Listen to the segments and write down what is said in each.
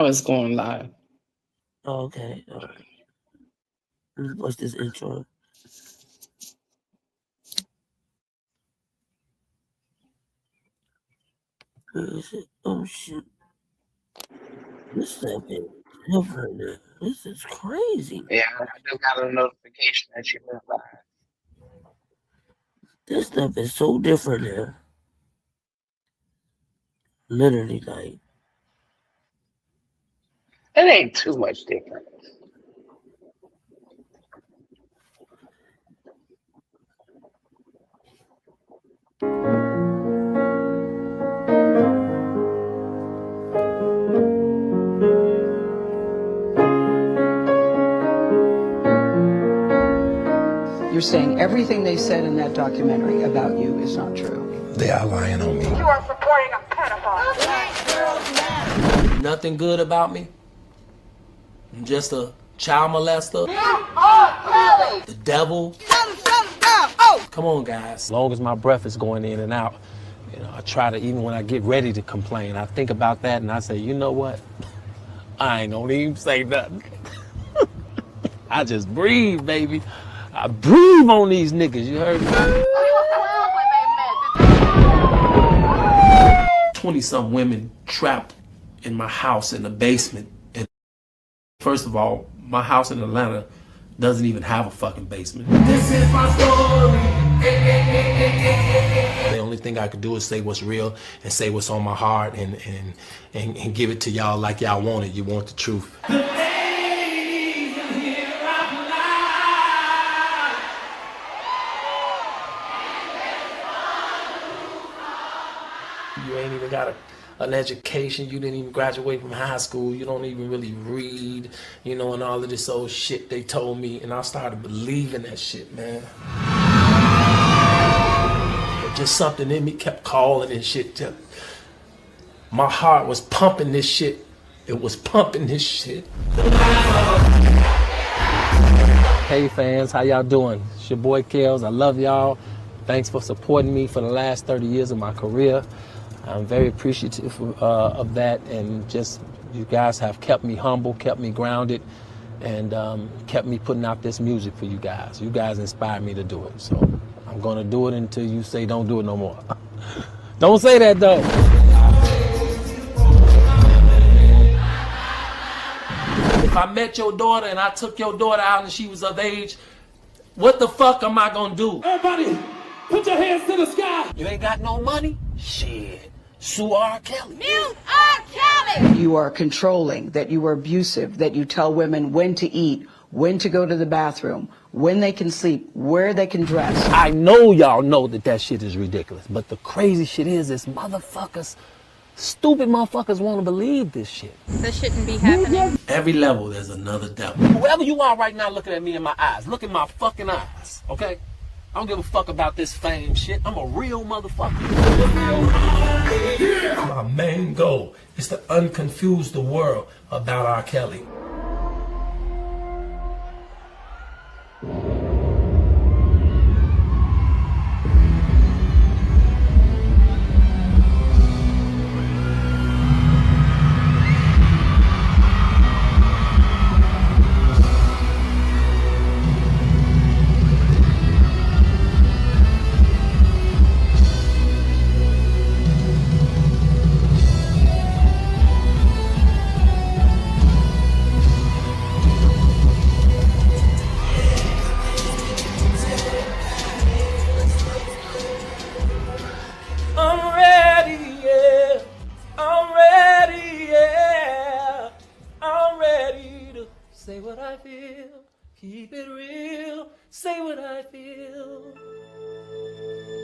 Oh, it's going live. Oh, okay. All right. What's this intro? Where is it? Oh shit. This stuff is different. This is crazy. Yeah, I just got a notification that you went live. This stuff is so different now. Literally, like. It ain't too much different. You're saying everything they said in that documentary about you is not true. They are lying on me. You are supporting a pedophile. Nothing good about me. I'm just a child molester. The devil. Come on, guys. As long as my breath is going in and out, you know, I try to, even when I get ready to complain, I think about that and I say, you know what? I ain't gonna even say nothing. I just breathe, baby. I breathe on these niggas, you heard me? 20-some women trapped in my house in the basement. And first of all, my house in Atlanta doesn't even have a fucking basement. This is my story. The only thing I could do is say what's real and say what's on my heart and give it to y'all like y'all want it. You want the truth. You ain't even got an education. You didn't even graduate from high school. You don't even really read, you know, and all of this old shit they told me. And I started believing that shit, man. Just something in me kept calling and shit. My heart was pumping this shit. It was pumping this shit. Hey fans, how y'all doing? It's your boy Kels. I love y'all. Thanks for supporting me for the last 30 years of my career. I'm very appreciative of that, and just you guys have kept me humble, kept me grounded, and kept me putting out this music for you guys. You guys inspired me to do it, so I'm gonna do it until you say don't do it no more. Don't say that though. If I met your daughter and I took your daughter out and she was of age, what the fuck am I gonna do? Everybody, put your hands to the sky. You ain't got no money? Shit. Sue Rkelly. Mute Rkelly. You are controlling, that you are abusive, that you tell women when to eat, when to go to the bathroom, when they can sleep, where they can dress. I know y'all know that shit is ridiculous, but the crazy shit is motherfuckers, stupid motherfuckers want to believe this shit. This shouldn't be happening. Every level there's another devil. Whoever you are right now looking at me in my eyes, look in my fucking eyes, okay? I don't give a fuck about this fame shit. I'm a real motherfucker. My main goal is to unconfuse the world about Rkelly. Say what I feel, keep it real, say what I feel.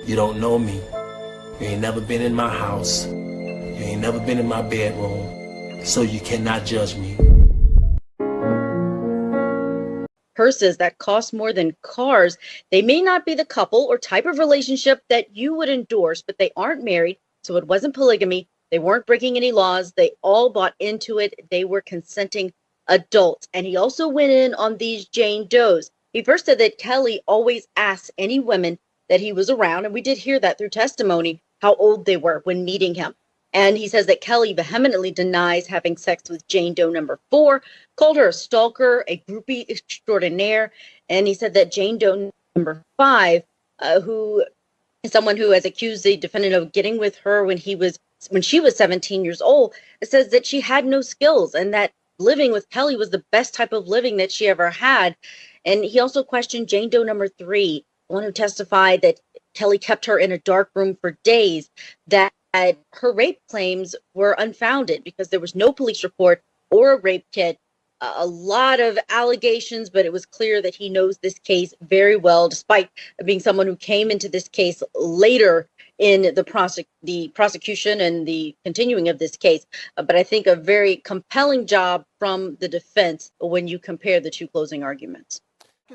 You don't know me. You ain't never been in my house. You ain't never been in my bedroom. So you cannot judge me. Purses that cost more than cars. They may not be the couple or type of relationship that you would endorse, but they aren't married, so it wasn't polygamy. They weren't breaking any laws. They all bought into it. They were consenting adults. And he also went in on these Jane Does. He first said that Kelly always asked any women that he was around, and we did hear that through testimony, how old they were when meeting him. And he says that Kelly vehemently denies having sex with Jane Doe number 4, called her a stalker, a groupie extraordinaire. And he said that Jane Doe number 5, who is someone who has accused the defendant of getting with her when she was 17 years old, says that she had no skills and that living with Kelly was the best type of living that she ever had. And he also questioned Jane Doe number 3, the one who testified that Kelly kept her in a dark room for days, that her rape claims were unfounded because there was no police report or a rape kit. A lot of allegations, but it was clear that he knows this case very well, despite being someone who came into this case later in the prosecution and the continuing of this case. But I think a very compelling job from the defense when you compare the two closing arguments.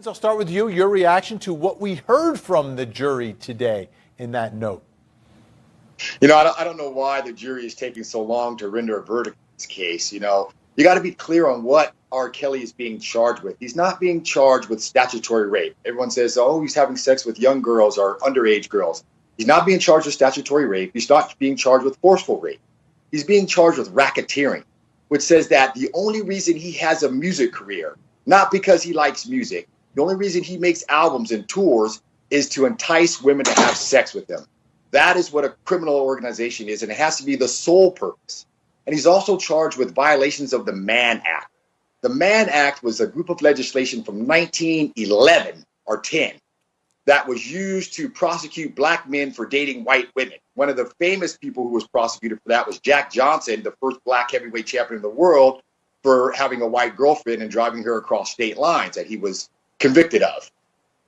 I'll start with you. Your reaction to what we heard from the jury today in that note. You know, I don't know why the jury is taking so long to render a verdict in this case. You know, you got to be clear on what Rkelly is being charged with. He's not being charged with statutory rape. Everyone says, oh, he's having sex with young girls or underage girls. He's not being charged with statutory rape. He's not being charged with forceful rape. He's being charged with racketeering, which says that the only reason he has a music career, not because he likes music, the only reason he makes albums and tours is to entice women to have sex with them. That is what a criminal organization is, and it has to be the sole purpose. And he's also charged with violations of the Mann Act. The Mann Act was a group of legislation from 1911 or 10 that was used to prosecute black men for dating white women. One of the famous people who was prosecuted for that was Jack Johnson, the first black heavyweight champion in the world, for having a white girlfriend and driving her across state lines that he was convicted of.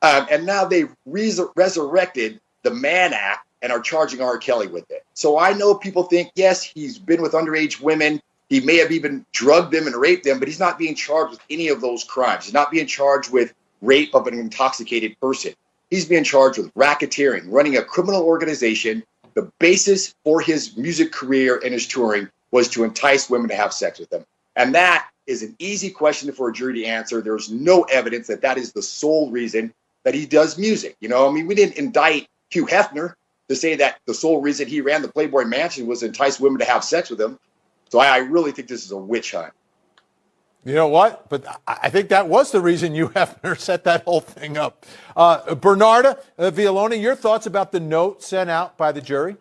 And now they've resurrected the Mann Act and are charging Rkelly with it. So I know people think, yes, he's been with underage women. He may have even drugged them and raped them, but he's not being charged with any of those crimes. He's not being charged with rape of an intoxicated person. He's being charged with racketeering, running a criminal organization. The basis for his music career and his touring was to entice women to have sex with him. And that is an easy question for a jury to answer. There's no evidence that that is the sole reason that he does music. You know, I mean, we didn't indict Hugh Hefner to say that the sole reason he ran the Playboy Mansion was to entice women to have sex with him. So I really think this is a witch hunt. You know what? But I think that was the reason Hugh Hefner set that whole thing up. Bernarda Villalona, your thoughts about the note sent out by the jury?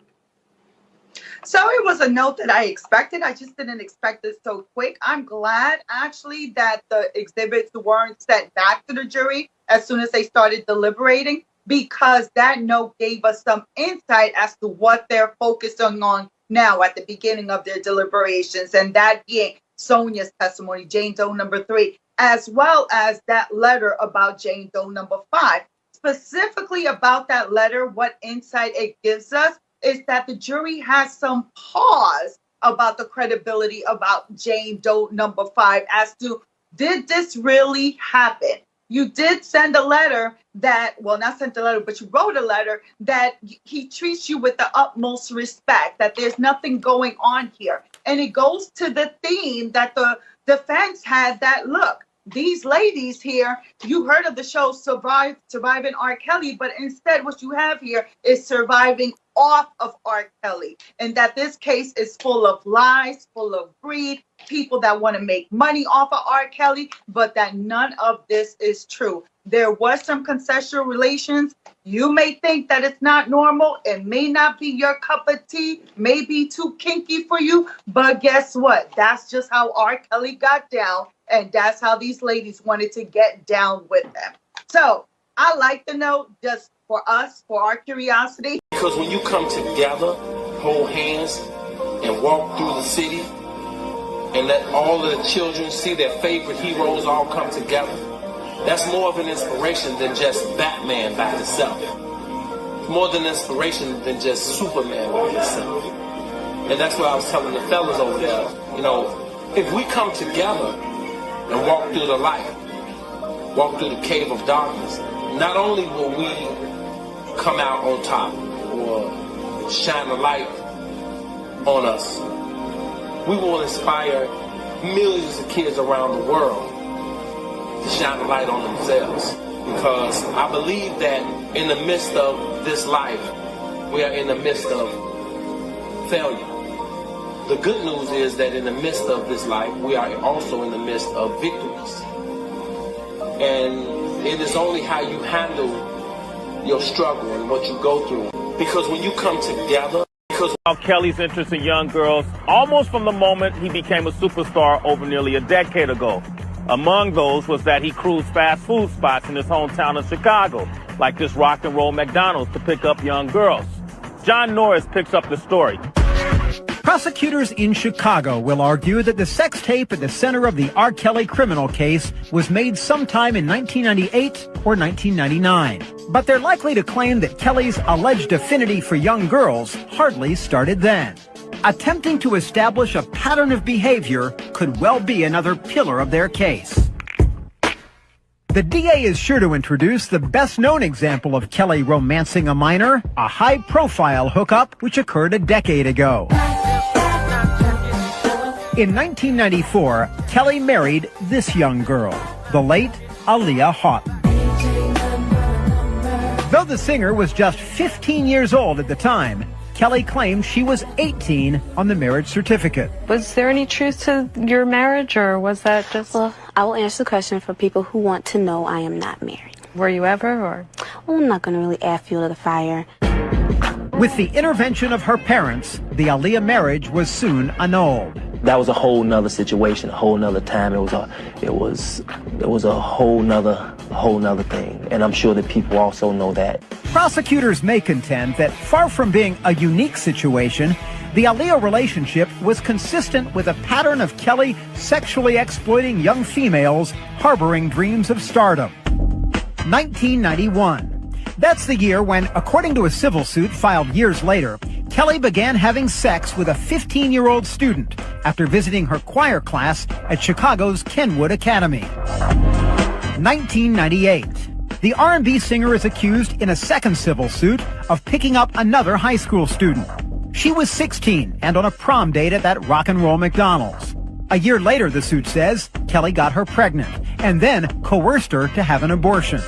So it was a note that I expected. I just didn't expect it so quick. I'm glad, actually, that the exhibits weren't sent back to the jury as soon as they started deliberating, because that note gave us some insight as to what they're focusing on now at the beginning of their deliberations, and that being Sonia's testimony, Jane Doe number 3, as well as that letter about Jane Doe number 5. Specifically about that letter, what insight it gives us is that the jury has some pause about the credibility about Jane Doe number 5 as to, did this really happen? You did send a letter that, well, not sent a letter, but you wrote a letter that he treats you with the utmost respect, that there's nothing going on here. And it goes to the theme that the defense had, that, look, these ladies here, you heard of the show Surviving Rkelly, but instead what you have here is surviving off of Rkelly, and that this case is full of lies, full of greed, people that want to make money off of Rkelly, but that none of this is true. There was some consensual relations. You may think that it's not normal. It may not be your cup of tea, may be too kinky for you, but guess what? That's just how Rkelly got down, and that's how these ladies wanted to get down with them. So I like the note just for us, for our curiosity. Because when you come together, hold hands, and walk through the city, and let all of the children see their favorite heroes all come together, that's more of an inspiration than just Batman by himself. More than inspiration than just Superman by himself. And that's what I was telling the fellas over there. You know, if we come together and walk through the light, walk through the cave of darkness, not only will we come out on top or shine a light on us, we will inspire millions of kids around the world to shine a light on themselves. Because I believe that in the midst of this life, we are in the midst of failure. The good news is that in the midst of this life, we are also in the midst of victories. And it is only how you handle your struggle and what you go through. Because when you come together, Kelly's interest in young girls almost from the moment he became a superstar over nearly a decade ago. Among those was that he cruised fast food spots in his hometown of Chicago, like this rock and roll McDonald's, to pick up young girls. John Norris picks up the story. Prosecutors in Chicago will argue that the sex tape at the center of the R. Kelly criminal case was made sometime in 1998 or 1999. But they're likely to claim that Kelly's alleged affinity for young girls hardly started then. Attempting to establish a pattern of behavior could well be another pillar of their case. The DA is sure to introduce the best-known example of Kelly romancing a minor, a high-profile hookup which occurred a decade ago. In 1994, Kelly married this young girl, the late Aaliyah Houghton. Though the singer was just 15 years old at the time, Kelly claimed she was 18 on the marriage certificate. Was there any truth to your marriage, or was that just... Well, I will answer the question for people who want to know I am not married. Were you ever, or...? Well, I'm not going to really add fuel to the fire. With the intervention of her parents, the Aaliyah marriage was soon annulled. That was a whole nother situation, a whole nother time. It was a whole nother thing. And I'm sure that people also know that. Prosecutors may contend that far from being a unique situation, the Aaliyah relationship was consistent with a pattern of Kelly sexually exploiting young females harboring dreams of stardom. 1991. That's the year when, according to a civil suit filed years later, Kelly began having sex with a 15-year-old student after visiting her choir class at Chicago's Kenwood Academy. 1998. The R&B singer is accused in a second civil suit of picking up another high school student. She was 16 and on a prom date at that rock and roll McDonald's. A year later, the suit says, Kelly got her pregnant and then coerced her to have an abortion.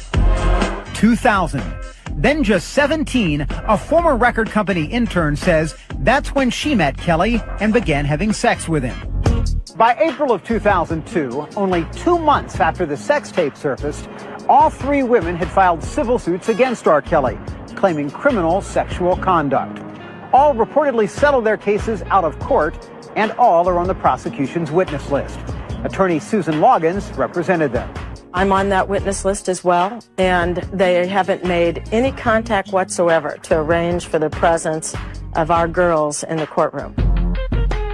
2000. Then just 17, a former record company intern says that's when she met Kelly and began having sex with him. By April of 2002, only 2 months after the sex tape surfaced, all 3 women had filed civil suits against R. Kelly, claiming criminal sexual conduct. All reportedly settled their cases out of court, and all are on the prosecution's witness list. Attorney Susan Loggins represented them. I'm on that witness list as well, and they haven't made any contact whatsoever to arrange for the presence of our girls in the courtroom.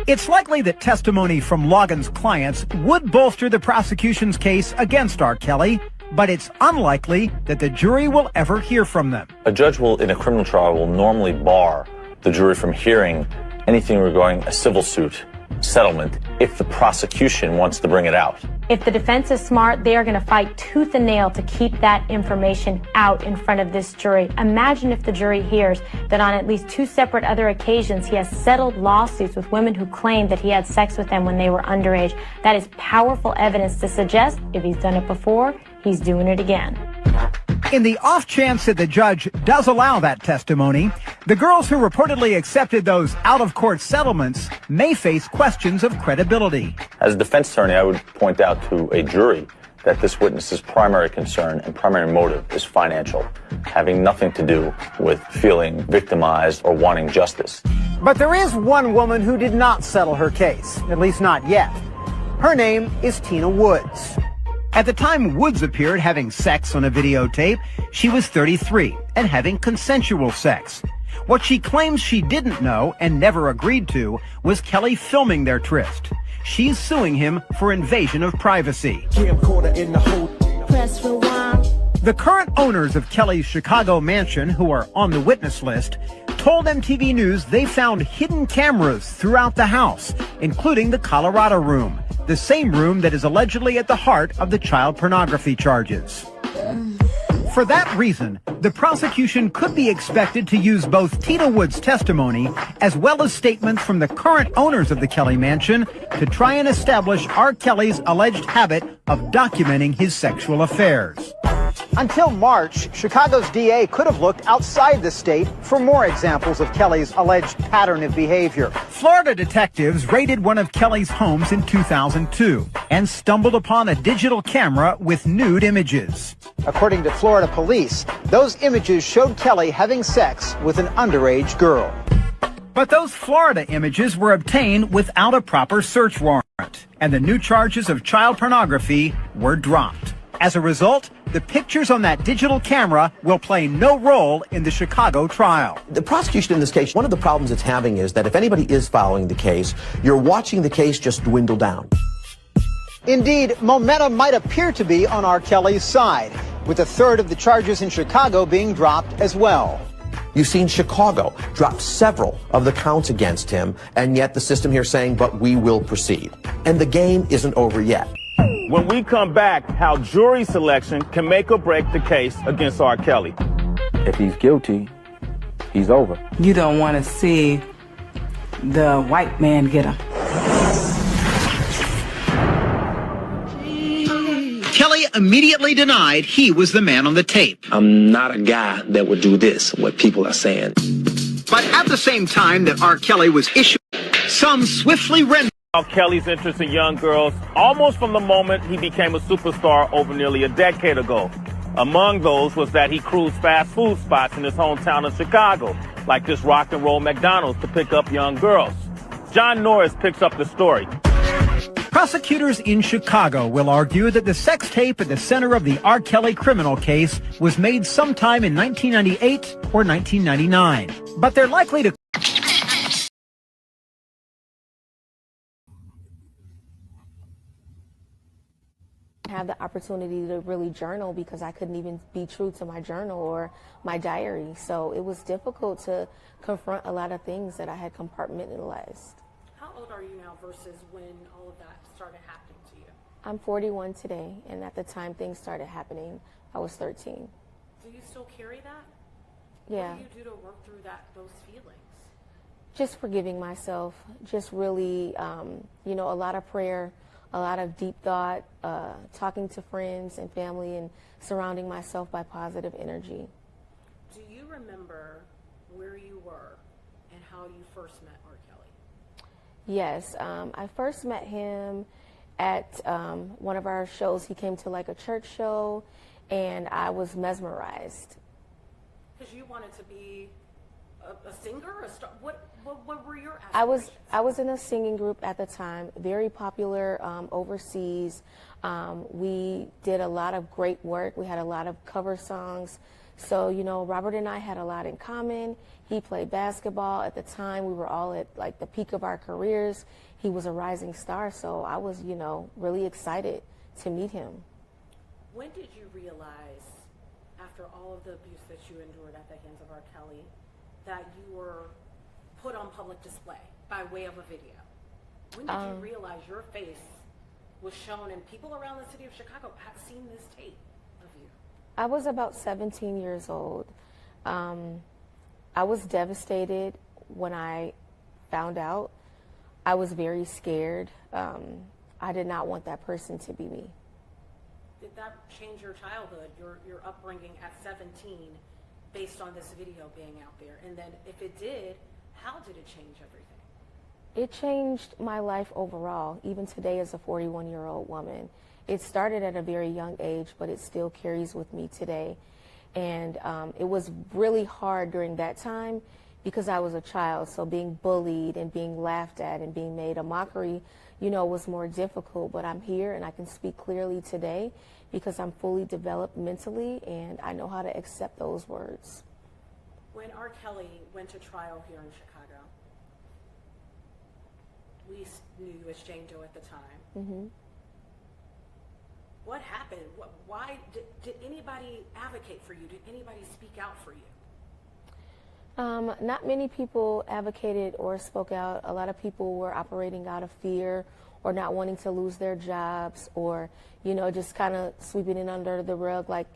It's likely that testimony from Loggins' clients would bolster the prosecution's case against R. Kelly, but it's unlikely that the jury will ever hear from them. A judge in a criminal trial will normally bar the jury from hearing anything regarding a civil suit settlement if the prosecution wants to bring it out. If the defense is smart, they are going to fight tooth and nail to keep that information out in front of this jury. Imagine if the jury hears that on at least 2 separate other occasions he has settled lawsuits with women who claim that he had sex with them when they were underage. That is powerful evidence to suggest if he's done it before, he's doing it again. In the off chance that the judge does allow that testimony, the girls who reportedly accepted those out-of-court settlements may face questions of credibility. As a defense attorney, I would point out to a jury that this witness's primary concern and primary motive is financial, having nothing to do with feeling victimized or wanting justice. But there is one woman who did not settle her case, at least not yet. Her name is Tina Woods. At the time Woods appeared having sex on a videotape, she was 33 and having consensual sex. What she claims she didn't know and never agreed to was Kelly filming their tryst. She's suing him for invasion of privacy. The current owners of Kelly's Chicago mansion, who are on the witness list, told MTV News they found hidden cameras throughout the house, including the Colorado room, the same room that is allegedly at the heart of the child pornography charges. For that reason, the prosecution could be expected to use both Tina Wood's testimony as well as statements from the current owners of the Kelly mansion to try and establish R. Kelly's alleged habit of documenting his sexual affairs. Until March, Chicago's DA could have looked outside the state for more examples of Kelly's alleged pattern of behavior. Florida detectives raided one of Kelly's homes in 2002 and stumbled upon a digital camera with nude images. According to Florida police, those images showed Kelly having sex with an underage girl. But those Florida images were obtained without a proper search warrant, and the new charges of child pornography were dropped. As a result, the pictures on that digital camera will play no role in the Chicago trial. The prosecution in this case, one of the problems it's having is that if anybody is following the case, you're watching the case just dwindle down. Indeed, momentum might appear to be on R. Kelly's side, with a third of the charges in Chicago being dropped as well. You've seen Chicago drop several of the counts against him, and yet the system here saying, but we will proceed. And the game isn't over yet. When we come back, how jury selection can make or break the case against R. Kelly. If he's guilty, he's over. You don't want to see the white man get him. Kelly immediately denied he was the man on the tape. I'm not a guy that would do this, what people are saying. But at the same time that R. Kelly was issued, some swiftly rendered R. Kelly's interest in young girls almost from the moment he became a superstar over nearly a decade ago. Among those was that he cruised fast food spots in his hometown of Chicago, like this rock and roll McDonald's, to pick up young girls. John Norris picks up the story. Prosecutors in Chicago will argue that the sex tape at the center of the R. Kelly criminal case was made sometime in 1998 or 1999. But they're likely to have the opportunity to really journal because I couldn't even be true to my journal or my diary. So it was difficult to confront a lot of things that I had compartmentalized. How old are you now versus when all of that started happening to you? I'm 41 today, and at the time things started happening, I was 13. Do you still carry that? Yeah. What do you do to work through those feelings? Just forgiving myself, just really, a lot of prayer, a lot of deep thought, talking to friends and family, and surrounding myself by positive energy. Do you remember where you were and how you first met R. Kelly? Yes, I first met him at one of our shows. He came to like a church show, and I was mesmerized. Because you wanted to be a singer, a star. What were your aspirations? I was in a singing group at the time, very popular overseas. We did a lot of great work. We had a lot of cover songs. So, Robert and I had a lot in common. He played basketball at the time. We were all at like the peak of our careers. He was a rising star, so I was, really excited to meet him. When did you realize, after all of the abuse that you endured at the hands of R. Kelly, that you were put on public display by way of a video? When did you realize your face was shown and people around the city of Chicago had seen this tape of you? I was about 17 years old. I was devastated when I found out. I was very scared. I did not want that person to be me. Did that change your childhood, your upbringing at 17, based on this video being out there? And then if it did, how did it change everything? It changed my life overall, even today as a 41-year-old woman. It started at a very young age, but it still carries with me today. And it was really hard during that time because I was a child, so being bullied and being laughed at and being made a mockery, was more difficult. But I'm here and I can speak clearly today because I'm fully developed mentally and I know how to accept those words. When R. Kelly went to trial here in Chicago, we knew you as Jane Doe at the time. Mm-hmm. What happened? Why did anybody advocate for you? Did anybody speak out for you? Not many people advocated or spoke out. A lot of people were operating out of fear or not wanting to lose their jobs or, just kind of sweeping it under the rug like,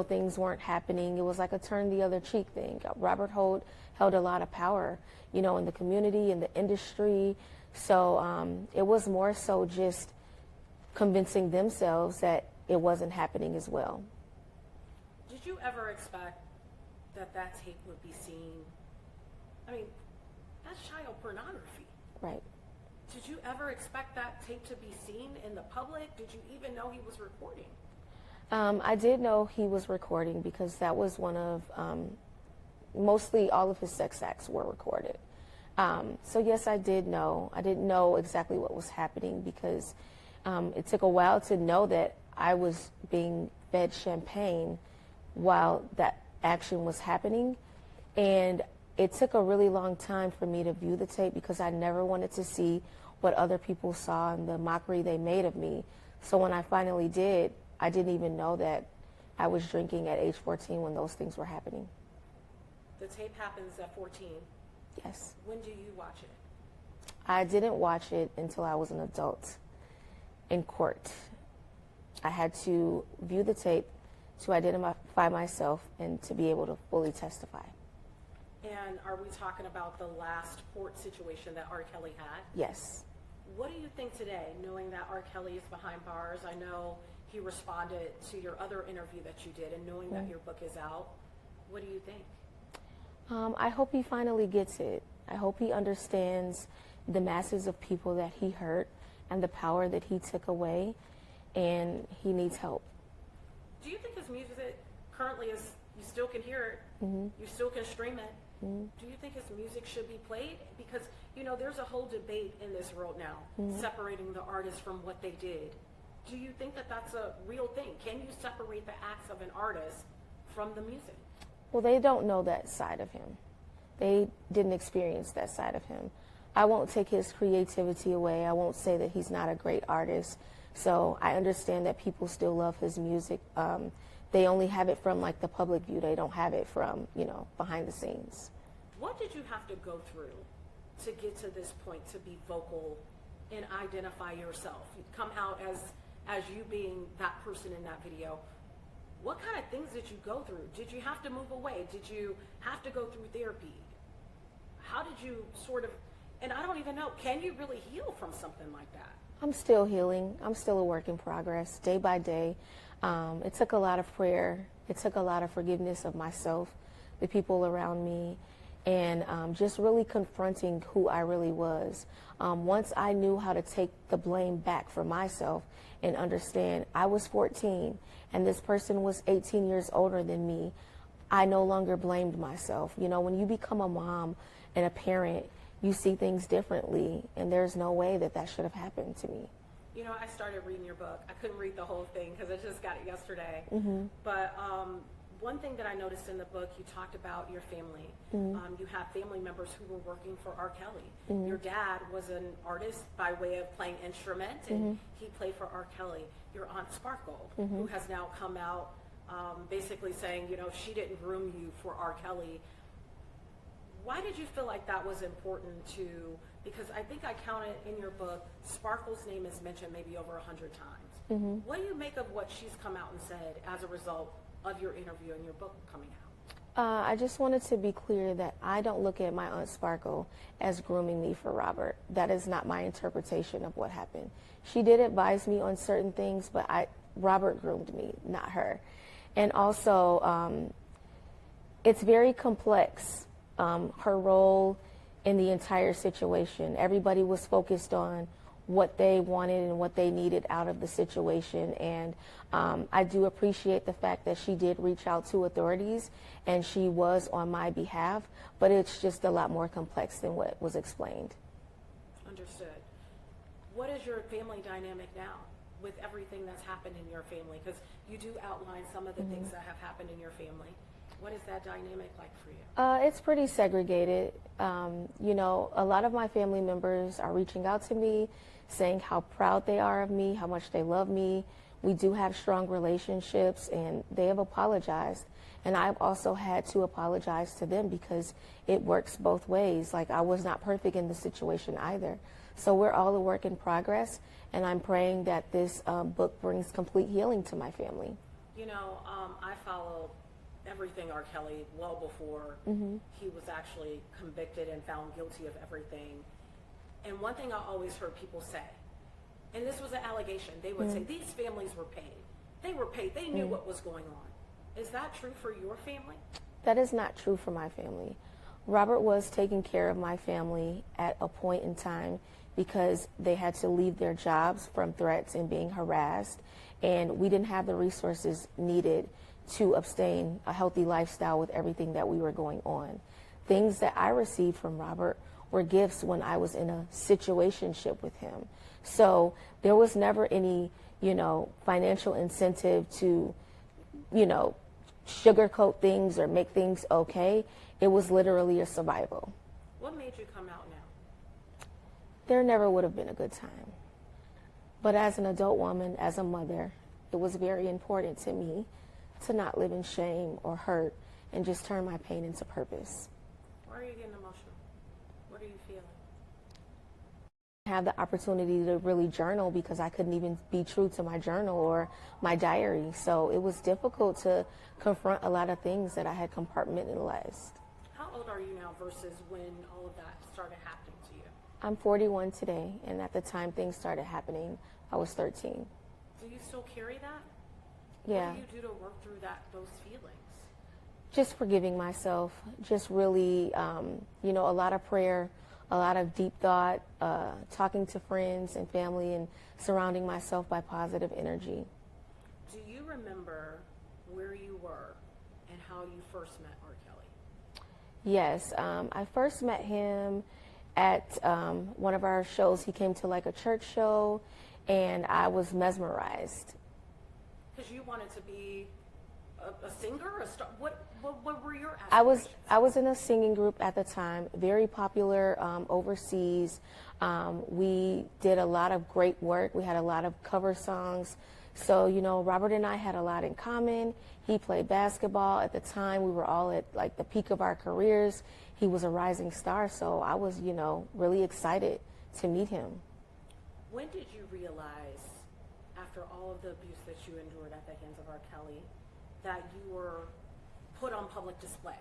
things weren't happening. It was like a turn the other cheek thing. Robert held a lot of power, in the community, in the industry. So it was more so just convincing themselves that it wasn't happening as well. Did you ever expect that that tape would be seen? I mean, that's child pornography. Right. Did you ever expect that tape to be seen in the public? Did you even know he was recording? I did know he was recording because that was one of, mostly all of his sex acts were recorded. So yes, I did know. I didn't know exactly what was happening because it took a while to know that I was being fed champagne while that action was happening. And it took a really long time for me to view the tape because I never wanted to see what other people saw and the mockery they made of me. So when I finally did, I didn't even know that I was drinking at age 14 when those things were happening. The tape happens at 14. Yes. When do you watch it? I didn't watch it until I was an adult in court. I had to view the tape to identify myself and to be able to fully testify. And are we talking about the last court situation that Rkelly had? Yes. What do you think today, knowing that Rkelly is behind bars? I know he responded to your other interview that you did, and knowing that your book is out, what do you think? I hope he finally gets it. I hope he understands the masses of people that he hurt and the power that he took away, and he needs help. Do you think his music currently is, you still can hear it, you still can stream it, do you think his music should be played? Because, you know, there's a whole debate in this world now, separating the artist from what they did. Do you think that that's a real thing? Can you separate the acts of an artist from the music? Well, they don't know that side of him. They didn't experience that side of him. I won't take his creativity away. I won't say that he's not a great artist. So I understand that people still love his music. They only have it from like the public view. They don't have it from, you know, behind the scenes. What did you have to go through to get to this point, to be vocal and identify yourself? You come out as you being that person in that video. What kind of things did you go through? Did you have to move away? Did you have to go through therapy? How did you sort of, and I don't even know, can you really heal from something like that? I'm still healing. I'm still a work in progress, day by day. It took a lot of prayer. It took a lot of forgiveness of myself, the people around me, and just really confronting who I really was. Once I knew how to take the blame back for myself and understand I was 14 and this person was 18 years older than me, I no longer blamed myself. You know, when you become a mom and a parent, you see things differently, and there's no way that that should have happened to me. You know, I started reading your book. I couldn't read the whole thing because I just got it yesterday. Mm-hmm. But one thing that I noticed in the book, you talked about your family. You have family members who were working for Rkelly. Your dad was an artist by way of playing instrument, and he played for Rkelly. Your Aunt Sparkle, who has now come out basically saying, you know, she didn't groom you for Rkelly. Why did you feel like that was important to, because I think I counted in your book, Sparkle's name is mentioned maybe over 100 times. What do you make of what she's come out and said as a result of your interview and your book coming out? I just wanted to be clear that I don't look at my Aunt Sparkle as grooming me for Robert. That is not my interpretation of what happened. She did advise me on certain things, but Robert groomed me, not her. And also, it's very complex, her role in the entire situation. Everybody was focused on what they wanted and what they needed out of the situation. And I do appreciate the fact that she did reach out to authorities and she was on my behalf, but it's just a lot more complex than what was explained. Understood. What is your family dynamic now with everything that's happened in your family? Because you do outline some of the things that have happened in your family. What is that dynamic like for you? It's pretty segregated. You know, a lot of my family members are reaching out to me, saying how proud they are of me, how much they love me. We do have strong relationships, and they have apologized. And I've also had to apologize to them because it works both ways. Like, I was not perfect in the situation either. So we're all a work in progress, and I'm praying that this book brings complete healing to my family. You know, I followed everything Rkelly well before he was actually convicted and found guilty of everything. And one thing I always heard people say, and this was an allegation, they would say these families were paid. They were paid. They knew what was going on. Is that true for your family? That is not true for my family. Robert was taking care of my family at a point in time because they had to leave their jobs from threats and being harassed, and we didn't have the resources needed to sustain a healthy lifestyle with everything that we were going on. Things that I received from Robert were gifts when I was in a situationship with him. So there was never any, financial incentive to, sugarcoat things or make things okay. It was literally a survival. What made you come out now? There never would have been a good time. But as an adult woman, as a mother, it was very important to me to not live in shame or hurt and just turn my pain into purpose. Why are you getting emotional? What are you feeling? I have the opportunity to really journal because I couldn't even be true to my journal or my diary. So it was difficult to confront a lot of things that I had compartmentalized. How old are you now versus when all of that started happening to you? I'm 41 today, and at the time things started happening, I was 13. Do you still carry that? Yeah. What do you do to work through those feelings? Just forgiving myself, just really, a lot of prayer, a lot of deep thought, talking to friends and family, and surrounding myself by positive energy. Do you remember where you were and how you first met Rkelly? Yes, I first met him at one of our shows. He came to like a church show, and I was mesmerized. Because you wanted to be a singer, a star. What were your aspirations? I was in a singing group at the time, very popular overseas. We did a lot of great work. We had a lot of cover songs. So, Robert and I had a lot in common. He played basketball at the time. We were all at like the peak of our careers. He was a rising star, so I was, really excited to meet him. When did you realize, after all of the abuse that you endured at the hands of Rkelly, that you were put on public display?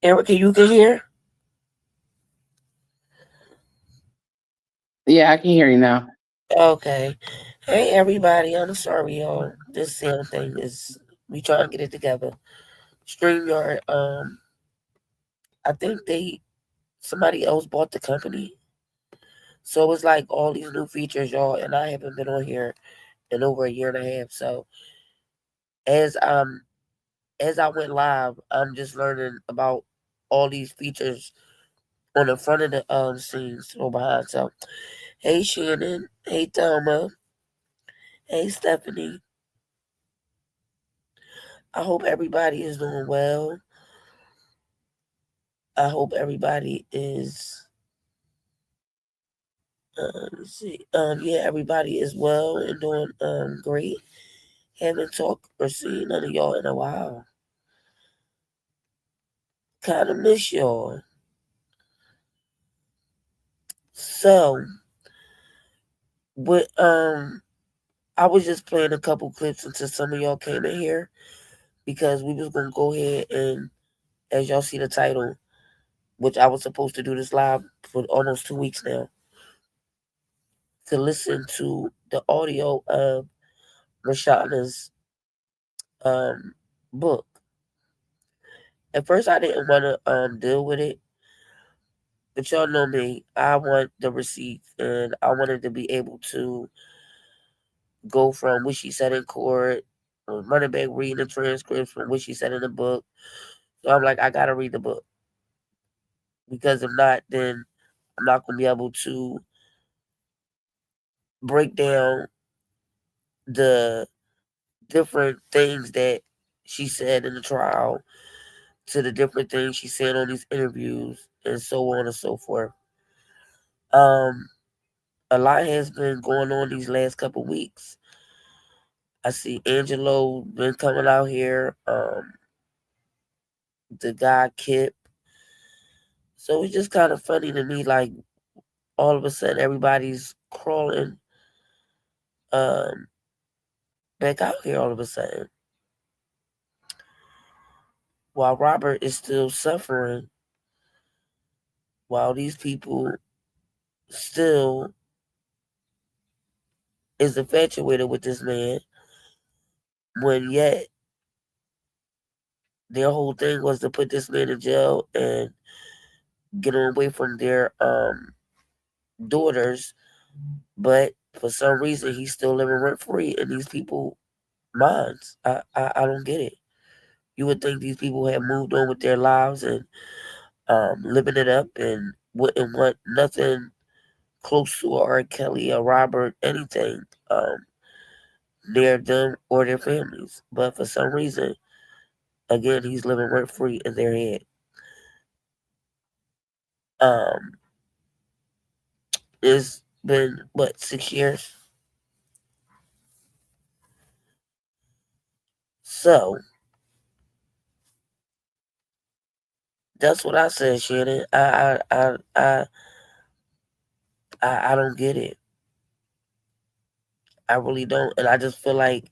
Erica, you can hear? Yeah, I can hear you now. Okay. Hey, everybody. I'm sorry, y'all. This sound thing is, we trying to get it together. StreamYard, I think somebody else bought the company. So it's like all these new features, y'all, and I haven't been on here in over a year and a half. So as I went live, I'm just learning about all these features on the front of the scenes or behind. So hey Shannon, hey Thelma, hey Stephanie. I hope everybody is doing well. I hope everybody is let's see. Yeah, everybody is well and doing great. Haven't talked or seen none of y'all in a while. Kinda miss y'all. So with I was just playing a couple clips until some of y'all came in here because we was gonna go ahead and, as y'all see the title, which I was supposed to do this live for almost 2 weeks now, to listen to the audio of Reshona's book. At first, I didn't want to deal with it, but y'all know me. I want the receipts, and I wanted to be able to go from what she said in court, running back reading the transcripts from what she said in the book. So I'm like, I gotta read the book, because if not, then I'm not gonna be able to break down the different things that she said in the trial to the different things she said on these interviews and so on and so forth. A lot has been going on these last couple weeks. I see Angelo been coming out here, the guy Kip. So it's just kind of funny to me, like all of a sudden everybody's crawling back out here all of a sudden, while Robert is still suffering, while these people still is infatuated with this man, when yet their whole thing was to put this man in jail and get him away from their daughters, but for some reason he's still living rent free in these people's minds. I don't get it. You would think these people have moved on with their lives and living it up and wouldn't want nothing close to Rkelly or Robert, anything near them or their families. But for some reason, again, he's living rent free in their head. It's been, what, 6 years? So that's what I said, Shannon. I don't get it. I really don't. And I just feel like,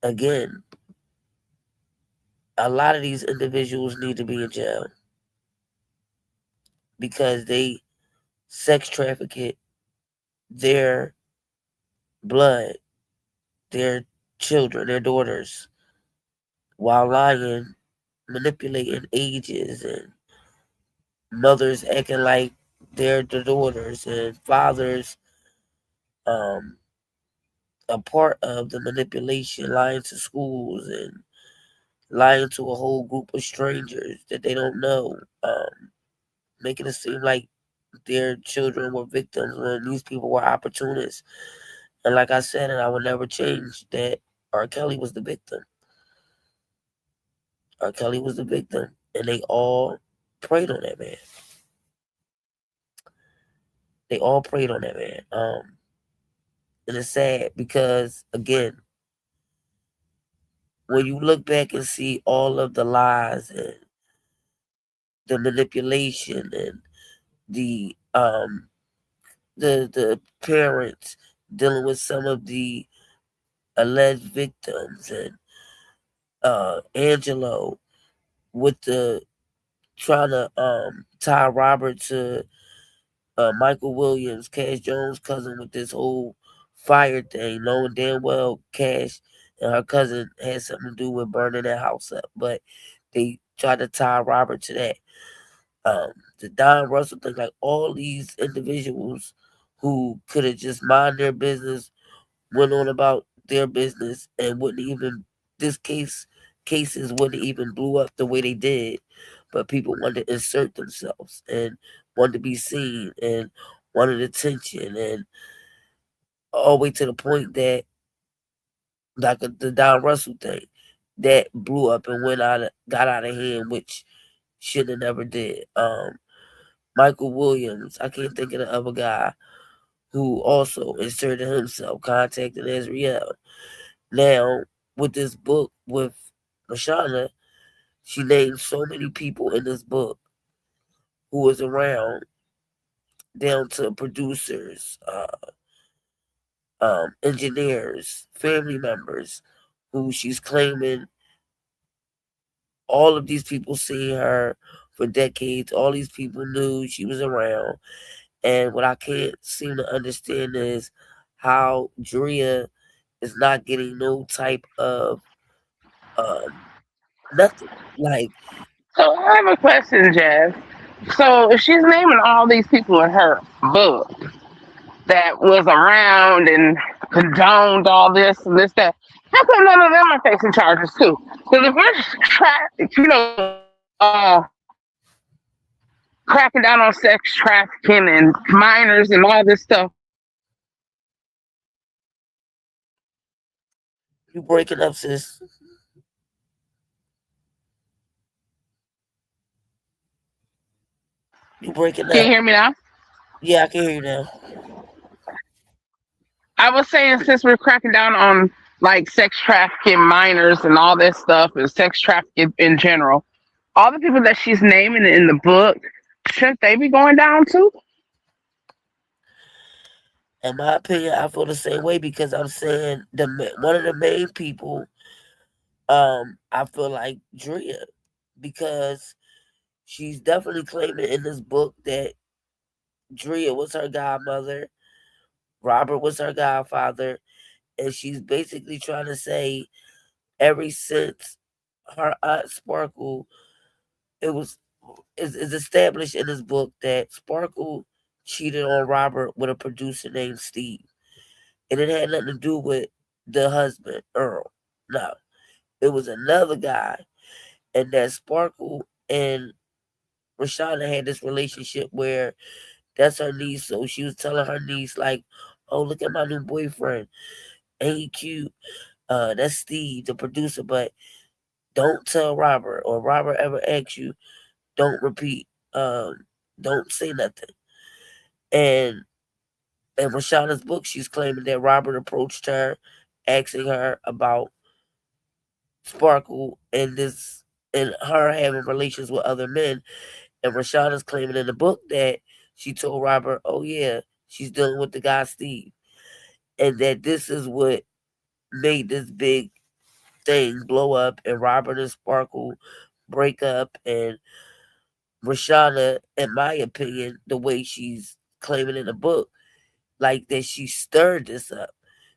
again, a lot of these individuals need to be in jail because they sex trafficked their blood, their children, their daughters, while lying, manipulating ages, and mothers acting like they're the daughters, and fathers a part of the manipulation, lying to schools and lying to a whole group of strangers that they don't know, making it seem like their children were victims when these people were opportunists. And like I said, and I will never change, that Rkelly was the victim. Rkelly was the victim, and they all preyed on that man. They all preyed on that man. And it's sad because, again, when you look back and see all of the lies and the manipulation and the parents dealing with some of the alleged victims, and Angelo with the trying to tie Robert to Michael Williams, Cash Jones' cousin, with this whole fire thing, knowing damn well Cash and her cousin had something to do with burning that house up. But they tried to tie Robert to that. The Don Russell thing, like all these individuals who could have just mind their business, went on about their business, and wouldn't even cases wouldn't even blew up the way they did. But people wanted to insert themselves and wanted to be seen and wanted attention, and all the way to the point that like the Don Russell thing that blew up and got out of hand, which should have never did. Michael Williams, I can't think of the other guy who also inserted himself, contacted Azriel. Now, with this book with Reshona, she named so many people in this book who was around, down to producers, engineers, family members, who she's claiming all of these people seen her for decades. All these people knew she was around. And what I can't seem to understand is how Drea is not getting no type of nothing. Like, So I have a question, Jazz. So if she's naming all these people in her book that was around and condoned all this and this, that, how come none of them are facing charges too? Because if cracking down on sex trafficking and minors and all this stuff. you breaking up, sis. You breaking up. Can you hear me now? Yeah, I can hear you now. I was saying, since we're cracking down on like sex trafficking minors and all this stuff and sex trafficking in general, all the people that she's naming in the book, shouldn't they be going down too? In my opinion, I feel the same way, because I'm saying one of the main people, I feel like Drea, because she's definitely claiming in this book that Drea was her godmother, Robert was her godfather, and she's basically trying to say ever since her aunt Sparkle, is established in this book that Sparkle cheated on Robert with a producer named Steve. And it had nothing to do with the husband, Earl. No. It was another guy. And that Sparkle and Reshona had this relationship where that's her niece. So she was telling her niece, like, oh, look at my new boyfriend. Ain't he cute? That's Steve, the producer, but don't tell Robert, or Robert ever asks you, don't repeat. Don't say nothing. And in Reshona's book, she's claiming that Robert approached her, asking her about Sparkle and her having relations with other men. And Reshona's claiming in the book that she told Robert, oh yeah, she's dealing with the guy Steve. And that this is what made this big thing blow up, and Robert and Sparkle break up. And Reshona, in my opinion, the way she's claiming in the book, like that she stirred this up.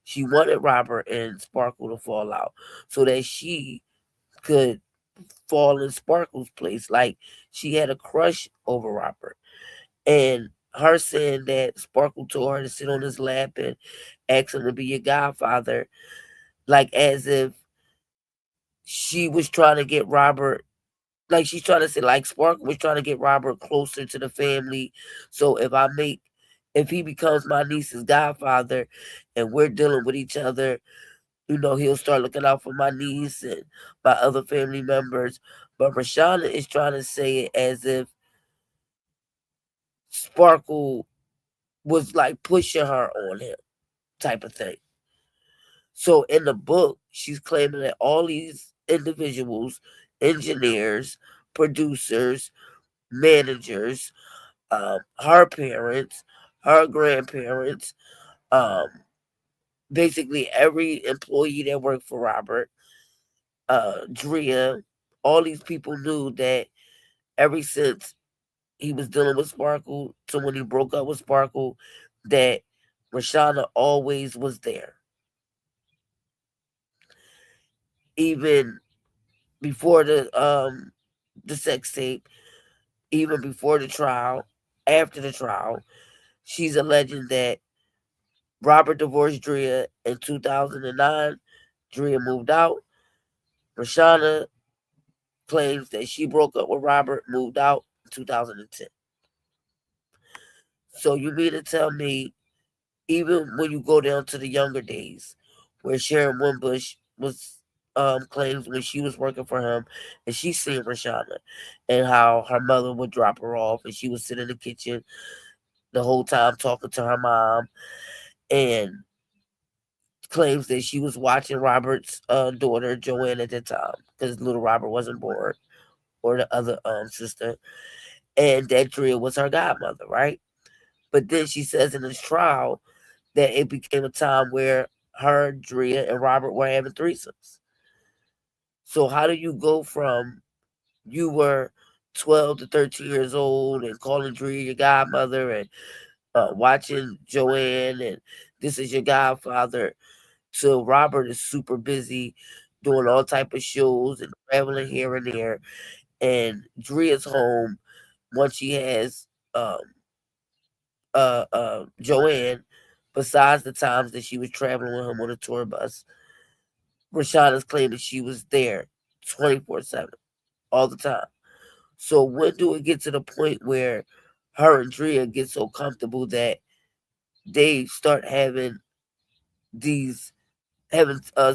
She wanted Robert and Sparkle to fall out so that she could fall in Sparkle's place. Like, she had a crush over Robert. And her saying that Sparkle told her to sit on his lap and ask him to be your godfather, like as if she was trying to get Robert, like she's trying to say, like Sparkle was trying to get Robert closer to the family. So if he becomes my niece's godfather and we're dealing with each other, he'll start looking out for my niece and my other family members. But Reshona is trying to say it as if Sparkle was like pushing her on him, type of thing. So in the book, she's claiming that all these individuals, engineers, producers, managers, her parents, her grandparents, basically every employee that worked for Robert, Drea, all these people knew that ever since he was dealing with Sparkle to when he broke up with Sparkle, that Reshona always was there. Even before the sex tape, even before the trial, after the trial, she's alleging that Robert divorced Drea in 2009. Drea moved out. Reshona claims that she broke up with Robert, moved out in 2010. So you mean to tell me, even when you go down to the younger days, where Sharon Wimbush was claims when she was working for him, and she seen Reshona, and how her mother would drop her off, and she would sit in the kitchen the whole time talking to her mom, and claims that she was watching Robert's daughter Joanne at the time, because little Robert wasn't born, or the other sister, and that Drea was her godmother, right? But then she says in this trial that it became a time where her, Drea, and Robert were having threesomes. So how do you go from you were 12 to 13 years old and calling Drea your godmother and watching Joanne and this is your godfather, to Robert is super busy doing all type of shows and traveling here and there, and Drea's home once she has Joanne, besides the times that she was traveling with him on a tour bus. Reshona's claiming she was there 24/7, all the time. So when do it get to the point where her and Drea get so comfortable that they start having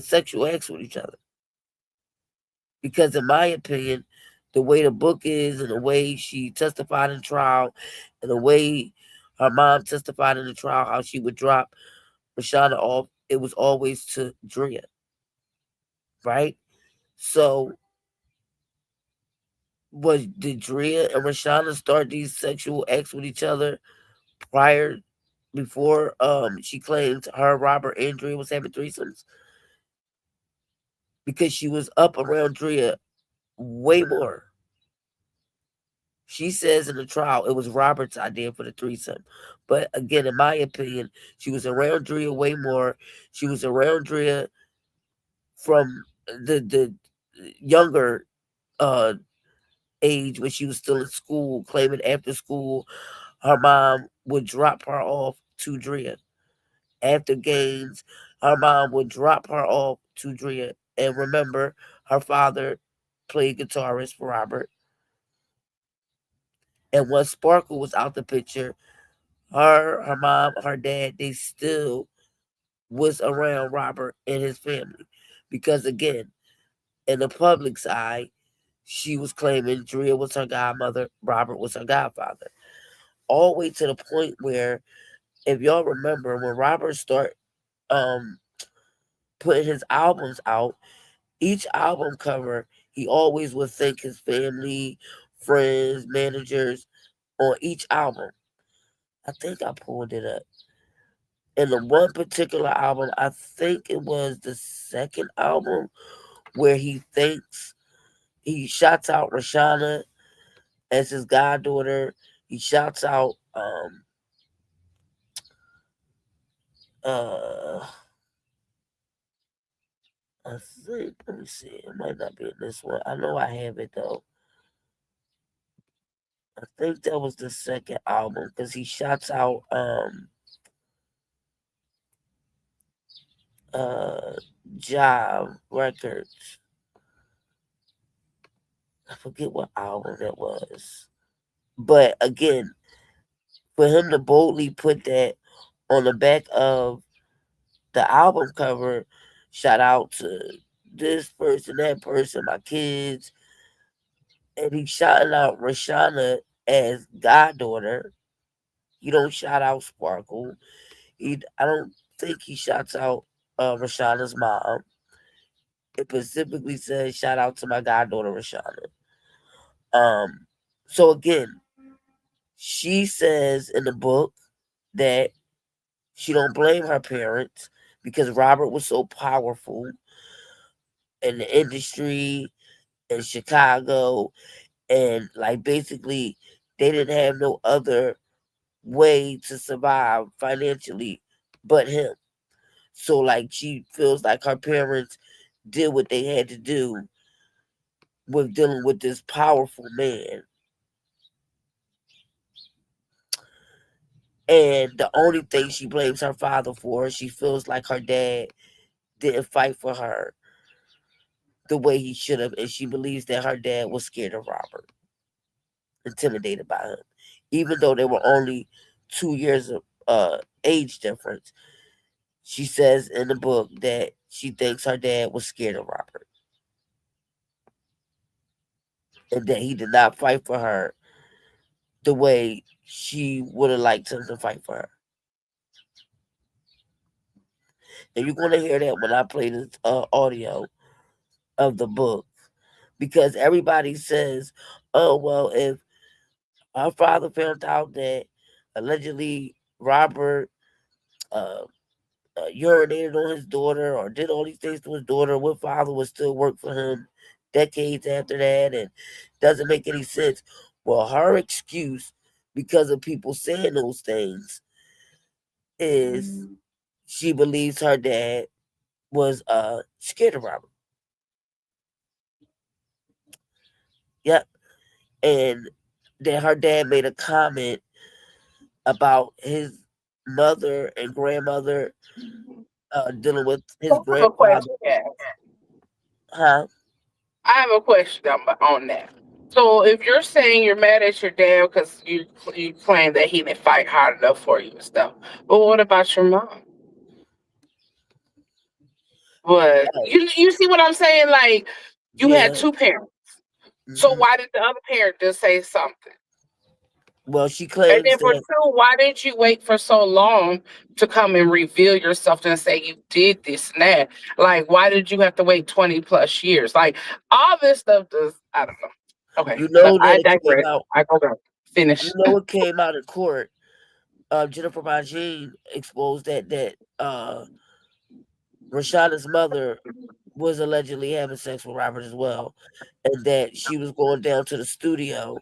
sexual acts with each other? Because in my opinion, the way the book is and the way she testified in trial and the way her mom testified in the trial, how she would drop Reshona off, it was always to Drea, right? So did Drea and Reshona start these sexual acts with each other before she claimed her, Robert, and Drea was having threesomes? Because she was up around Drea way more. She says in the trial it was Robert's idea for the threesome. But again, in my opinion, she was around Drea way more. She was around Drea from the younger age when she was still in school, claiming after school her mom would drop her off to Drea. After games, her mom would drop her off to Drea. And remember, her father played guitarist for Robert. And once Sparkle was out the picture, her mom, her dad, they still was around Robert and his family. Because again, in the public's eye, she was claiming Drea was her godmother, Robert was her godfather. All the way to the point where, if y'all remember, when Robert started putting his albums out, each album cover, he always would thank his family, friends, managers on each album. I think I pulled it up. In the one particular album, I think it was the second album, where he shouts out Reshona as his goddaughter. He shouts out I think, let me see, it might not be in this one. I know I have it though. I think that was the second album, because he shouts out Jive Records. I forget what album that was. But again, for him to boldly put that on the back of the album cover, shout out to this person, that person, my kids, and he's shouting out Reshona as goddaughter. You don't shout out Sparkle. I don't think he shouts out Reshona's mom. It specifically says shout out to my goddaughter Reshona. So again, she says in the book that she don't blame her parents because Robert was so powerful in the industry in Chicago, And like basically they didn't have no other way to survive financially but him. So like she feels like her parents did what they had to do with dealing with this powerful man. And the only thing she blames her father for, she feels like her dad didn't fight for her the way he should have. And she believes that her dad was scared of Robert, intimidated by him. Even though they were only 2 years of age difference, she says in the book that she thinks her dad was scared of Robert. And that he did not fight for her the way she would have liked him to fight for her. And you're going to hear that when I play this audio of the book. Because everybody says, oh, well, if our father found out that allegedly Robert urinated on his daughter or did all these things to his daughter, what father would still work for him decades after that? And doesn't make any sense. Well, her excuse, because of people saying those things, is she believes her dad was scared of Robert. Yep. And that her dad made a comment about his mother and grandmother dealing with his grandfather. Huh? I have a question on that. So if you're saying you're mad at your dad because you claim that he didn't fight hard enough for you and stuff, but what about your mom? But you see what I'm saying? Like you had two parents. So why did the other parent just say something? Well, she And claims then for that two, why did you wait for so long to come and reveal yourself and say you did this and that? Like, why did you have to wait 20 plus years? Like, all this stuff does, I don't know. Okay. you know But I that it came digress. out. I go back. Finish. You know it came out in court. Jennifer Bajin exposed that Reshona's mother was allegedly having sex with Robert as well, and that she was going down to the studio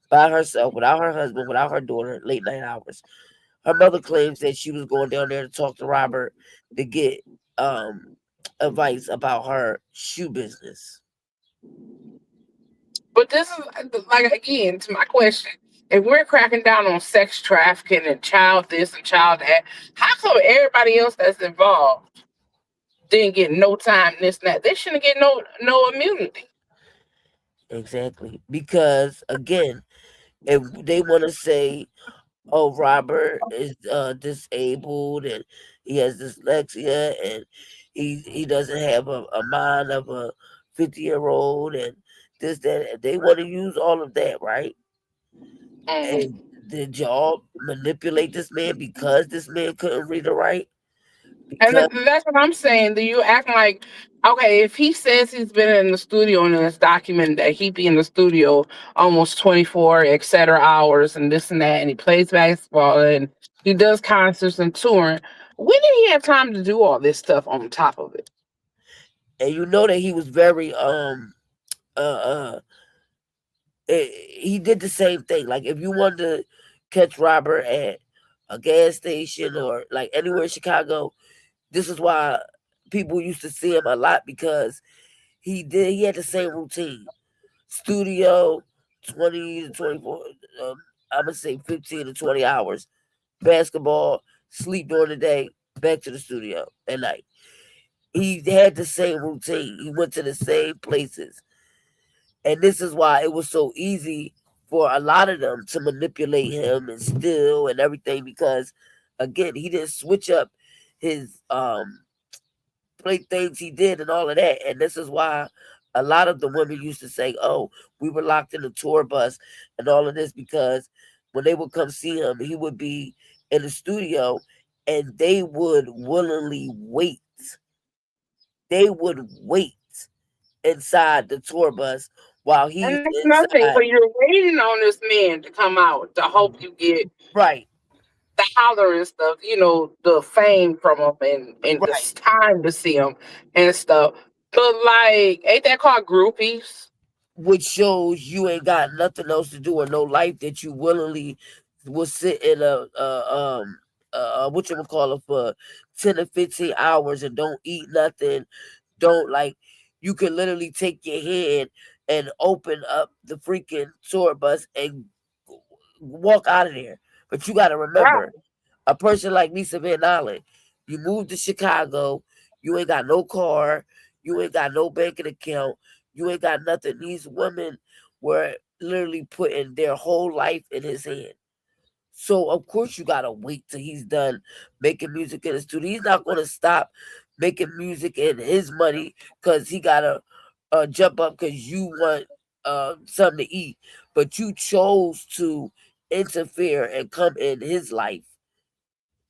by herself, without her husband, without her daughter, late night hours. Her mother claims that she was going down there to talk to Robert to get advice about her shoe business. But this is like again to my question. If we're cracking down on sex trafficking and child this and child that, how come everybody else that's involved didn't get no time, this and that? They shouldn't get no immunity. Exactly. Because again, if they want to say, oh, Robert is disabled and he has dyslexia and he doesn't have a mind of a 50-year-old and this, that, they want to use all of that, right? And did y'all manipulate this man because this man couldn't read or write? And that's what I'm saying. Do you act like, okay, if he says he's been in the studio and it's documented that he be in the studio almost 24, etc. hours and this and that, and he plays basketball and he does concerts and touring, when did he have time to do all this stuff on top of it? And you know that he was very he did the same thing. Like if you wanted to catch Robert at a gas station or like anywhere in Chicago, this is why people used to see him a lot, because he had the same routine. Studio, 20 to 24, I'm gonna say 15 to 20 hours. Basketball, sleep during the day, back to the studio at night. He had the same routine. He went to the same places. And this is why it was so easy for a lot of them to manipulate him and steal and everything, because again, he didn't switch up his play things he did and all of that. And this is why a lot of the women used to say, oh, we were locked in the tour bus and all of this, because when they would come see him, he would be in the studio and they would willingly wait. They would wait inside the tour bus while he's And that's inside. nothing. So you're waiting on this man to come out to hope you get right the holler and stuff, the fame from him and the time to see him and stuff. But like, ain't that called groupies? which shows you ain't got nothing else to do or no life, that you willingly will sit in what you call it for 10 or 15 hours and don't eat nothing. Don't like, you can literally take your hand and open up the freaking tour bus and walk out of there. But you got to remember, a person like Lisa Van Allen, you moved to Chicago, you ain't got no car, you ain't got no banking account, you ain't got nothing. These women were literally putting their whole life in his hand. So of course you gotta wait till he's done making music in the studio. He's not gonna stop making music and his money because he gotta jump up because you want something to eat. But you chose to interfere and come in his life.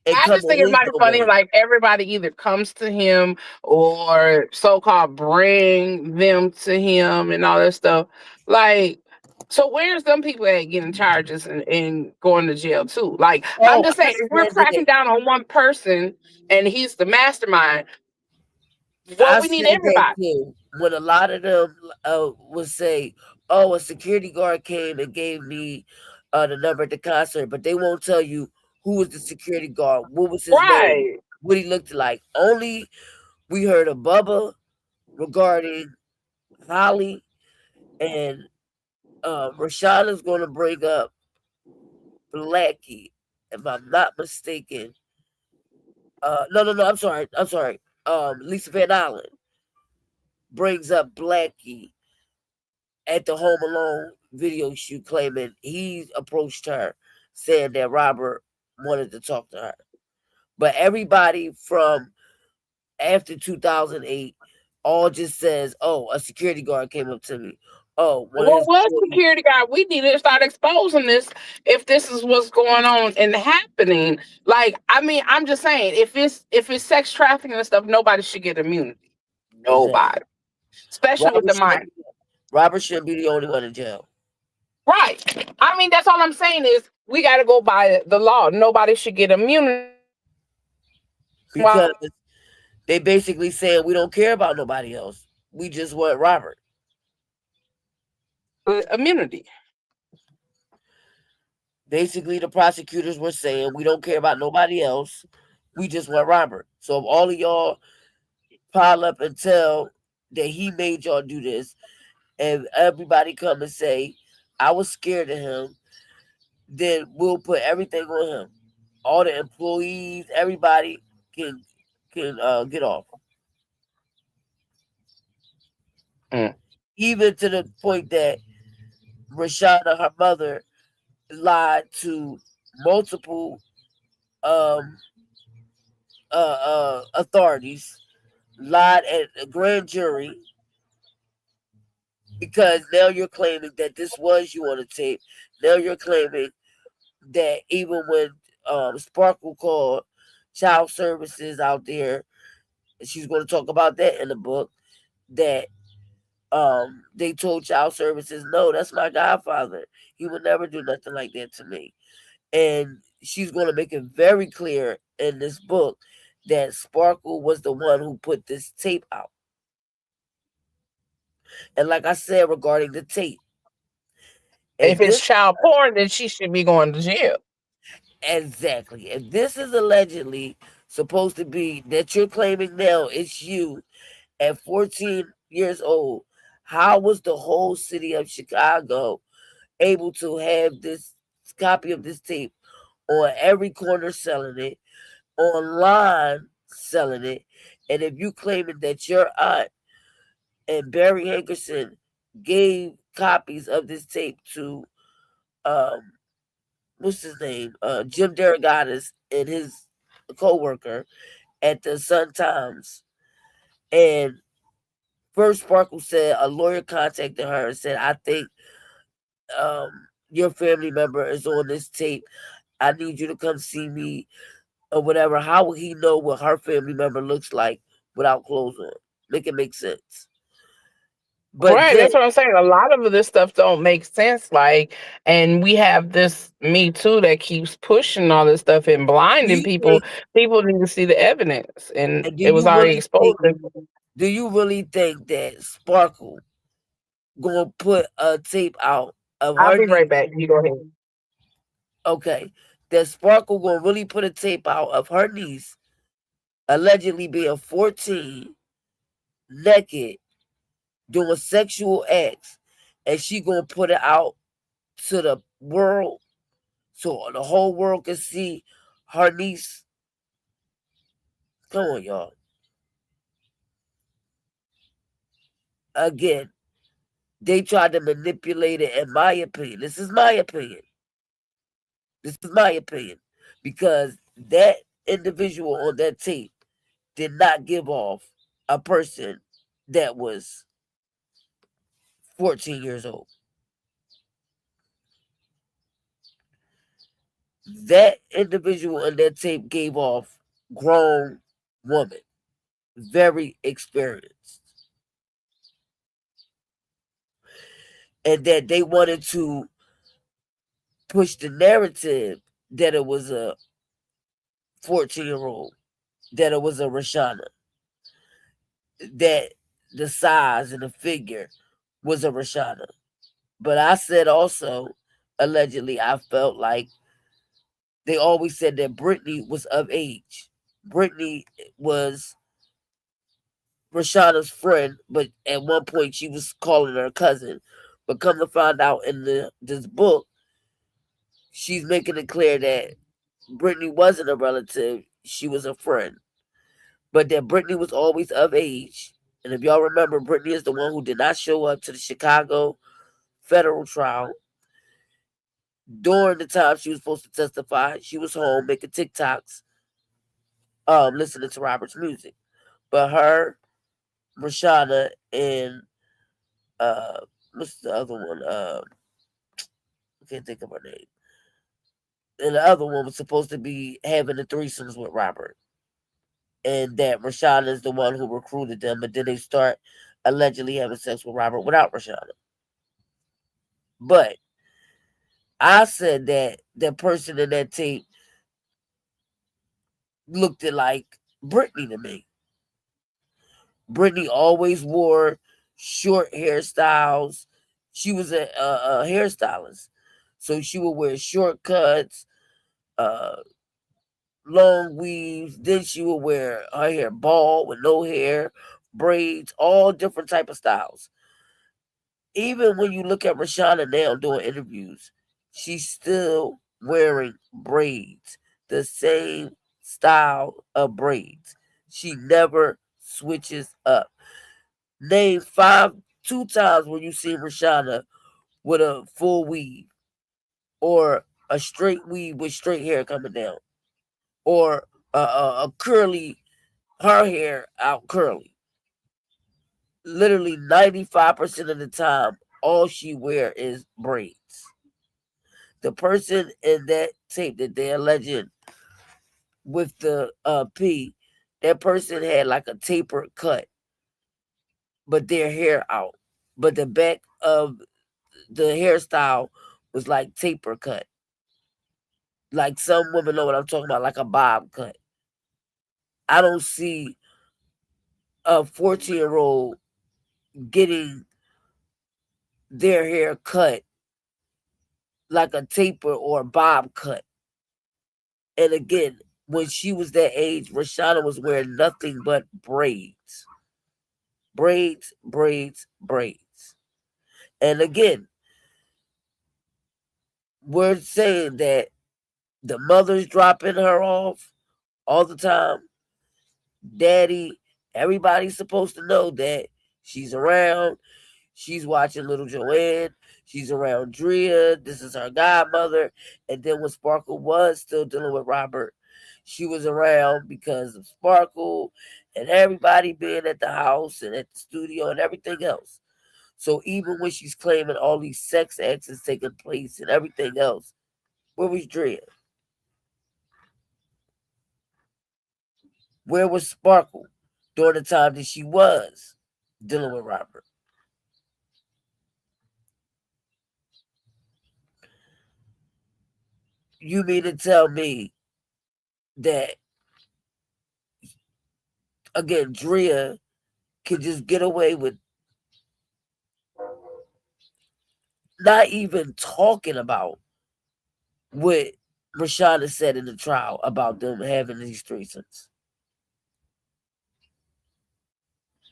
I just think it's like funny, like everybody either comes to him or so-called bring them to him and all that stuff. Like, so where's them people at getting charges and going to jail too? Like, I'm just saying, if we're cracking down on one person and he's the mastermind, well, we need everybody. When a lot of them would say, "Oh, a security guard came and gave me the number at the concert," but they won't tell you who was the security guard, what was his name, what he looked like. Only we heard of Bubba regarding Holly, and Reshona's going to bring up Blackie, if I'm not mistaken. No, I'm sorry. Lisa Van Allen brings up Blackie at the Home Alone video shoot, claiming he approached her, saying that Robert wanted to talk to her. But everybody from after 2008 all just says, "Oh, a security guard came up to me." Oh, what was security guard? We need to start exposing this if this is what's going on and happening. Like, I mean, I'm just saying, if it's sex trafficking and stuff, nobody should get immunity. Nobody. Especially with the minor. Robert shouldn't be the only one in jail. Right. I mean, that's all I'm saying is we got to go by the law. Nobody should get immunity. Because they basically saying we don't care about nobody else. We just want Robert. Immunity. Basically, the prosecutors were saying we don't care about nobody else. We just want Robert. So if all of y'all pile up and tell that he made y'all do this, and everybody come and say, "I was scared of him," then we'll put everything on him. All the employees, everybody can get off. Even to the point that Reshona, her mother, lied to multiple authorities, lied at a grand jury, because now you're claiming that this was you on the tape. Now you're claiming that even when Sparkle called child services out there, she's going to talk about that in the book, that they told child services, "No, that's my godfather. He would never do nothing like that to me." And she's going to make it very clear in this book that Sparkle was the one who put this tape out. And like I said regarding the tape, if it's child porn, then she should be going to jail. Exactly. If this is allegedly supposed to be that you're claiming now it's you at 14 years old, how was the whole city of Chicago able to have this copy of this tape on every corner selling it, online selling it? And if you claiming that your aunt and Barry Hankerson gave copies of this tape to what's his name, Jim Derogatis and his co-worker at the Sun-Times, and first Sparkle said a lawyer contacted her and said, "I think your family member is on this tape. I need you to come see me," or whatever. How will he know what her family member looks like without clothes on? Make it make sense. But right, that's what I'm saying. A lot of this stuff don't make sense. Like, and we have this Me Too that keeps pushing all this stuff and blinding people. People need to see the evidence, and it was already exposed. Do you really think that Sparkle gonna put a tape out of I'll her be right niece. back. You go ahead. Okay, that Sparkle gonna really put a tape out of her niece allegedly being 14, naked, doing sexual acts, and she gonna put it out to the world so the whole world can see her niece. Come on, y'all. Again, they tried to manipulate it, in my opinion. This is my opinion. Because that individual on that tape did not give off a person that was 14 years old. That individual on that tape gave off grown woman, very experienced. And that they wanted to push the narrative that it was a 14-year-old, that it was a Reshona, that the size and the figure was a Reshona. But I said also, allegedly, I felt like they always said that Brittany was of age. Brittany was Reshona's friend, but at one point she was calling her cousin. But come to find out in this book, she's making it clear that Brittany wasn't a relative, she was a friend. But that Brittany was always of age. And if y'all remember, Brittany is the one who did not show up to the Chicago federal trial. During the time she was supposed to testify, she was home making TikToks, listening to Robert's music. But her, Reshona, and what's the other one? I can't think of her name. And the other one was supposed to be having the threesomes with Robert. And that Reshona is the one who recruited them, but then they start allegedly having sex with Robert without Reshona. But I said that the person in that tape looked like Brittany to me. Brittany always wore short hairstyles. She was a hairstylist, so she would wear short cuts, long weaves. Then she would wear her hair bald with no hair, braids, all different type of styles. Even when you look at Reshona now doing interviews, she's still wearing braids, the same style of braids. She never switches up. Name 2 times when you see Reshona with a full weave, or a straight weave with straight hair coming down, or a curly, her hair out curly. Literally 95% of the time, all she wear is braids. The person in that tape that they're alleging with the P, that person had like a tapered cut, but their hair out. But the back of the hairstyle was like taper cut. Like some women know what I'm talking about, like a bob cut. I don't see a 14-year-old getting their hair cut like a taper or a bob cut. And again, when she was that age, Reshona was wearing nothing but braids. Braids, braids, braids. And again, we're saying that the mother's dropping her off all the time. Daddy, everybody's supposed to know that she's around. She's watching little Joanne. She's around Drea. This is her godmother. And then when Sparkle was still dealing with Robert, she was around because of Sparkle and everybody being at the house and at the studio and everything else. So even when she's claiming all these sex acts is taking place and everything else, where was Drea? Where was Sparkle during the time that she was dealing with Robert? You mean to tell me that, again, Drea could just get away with not even talking about what Reshona said in the trial about them having these threesomes.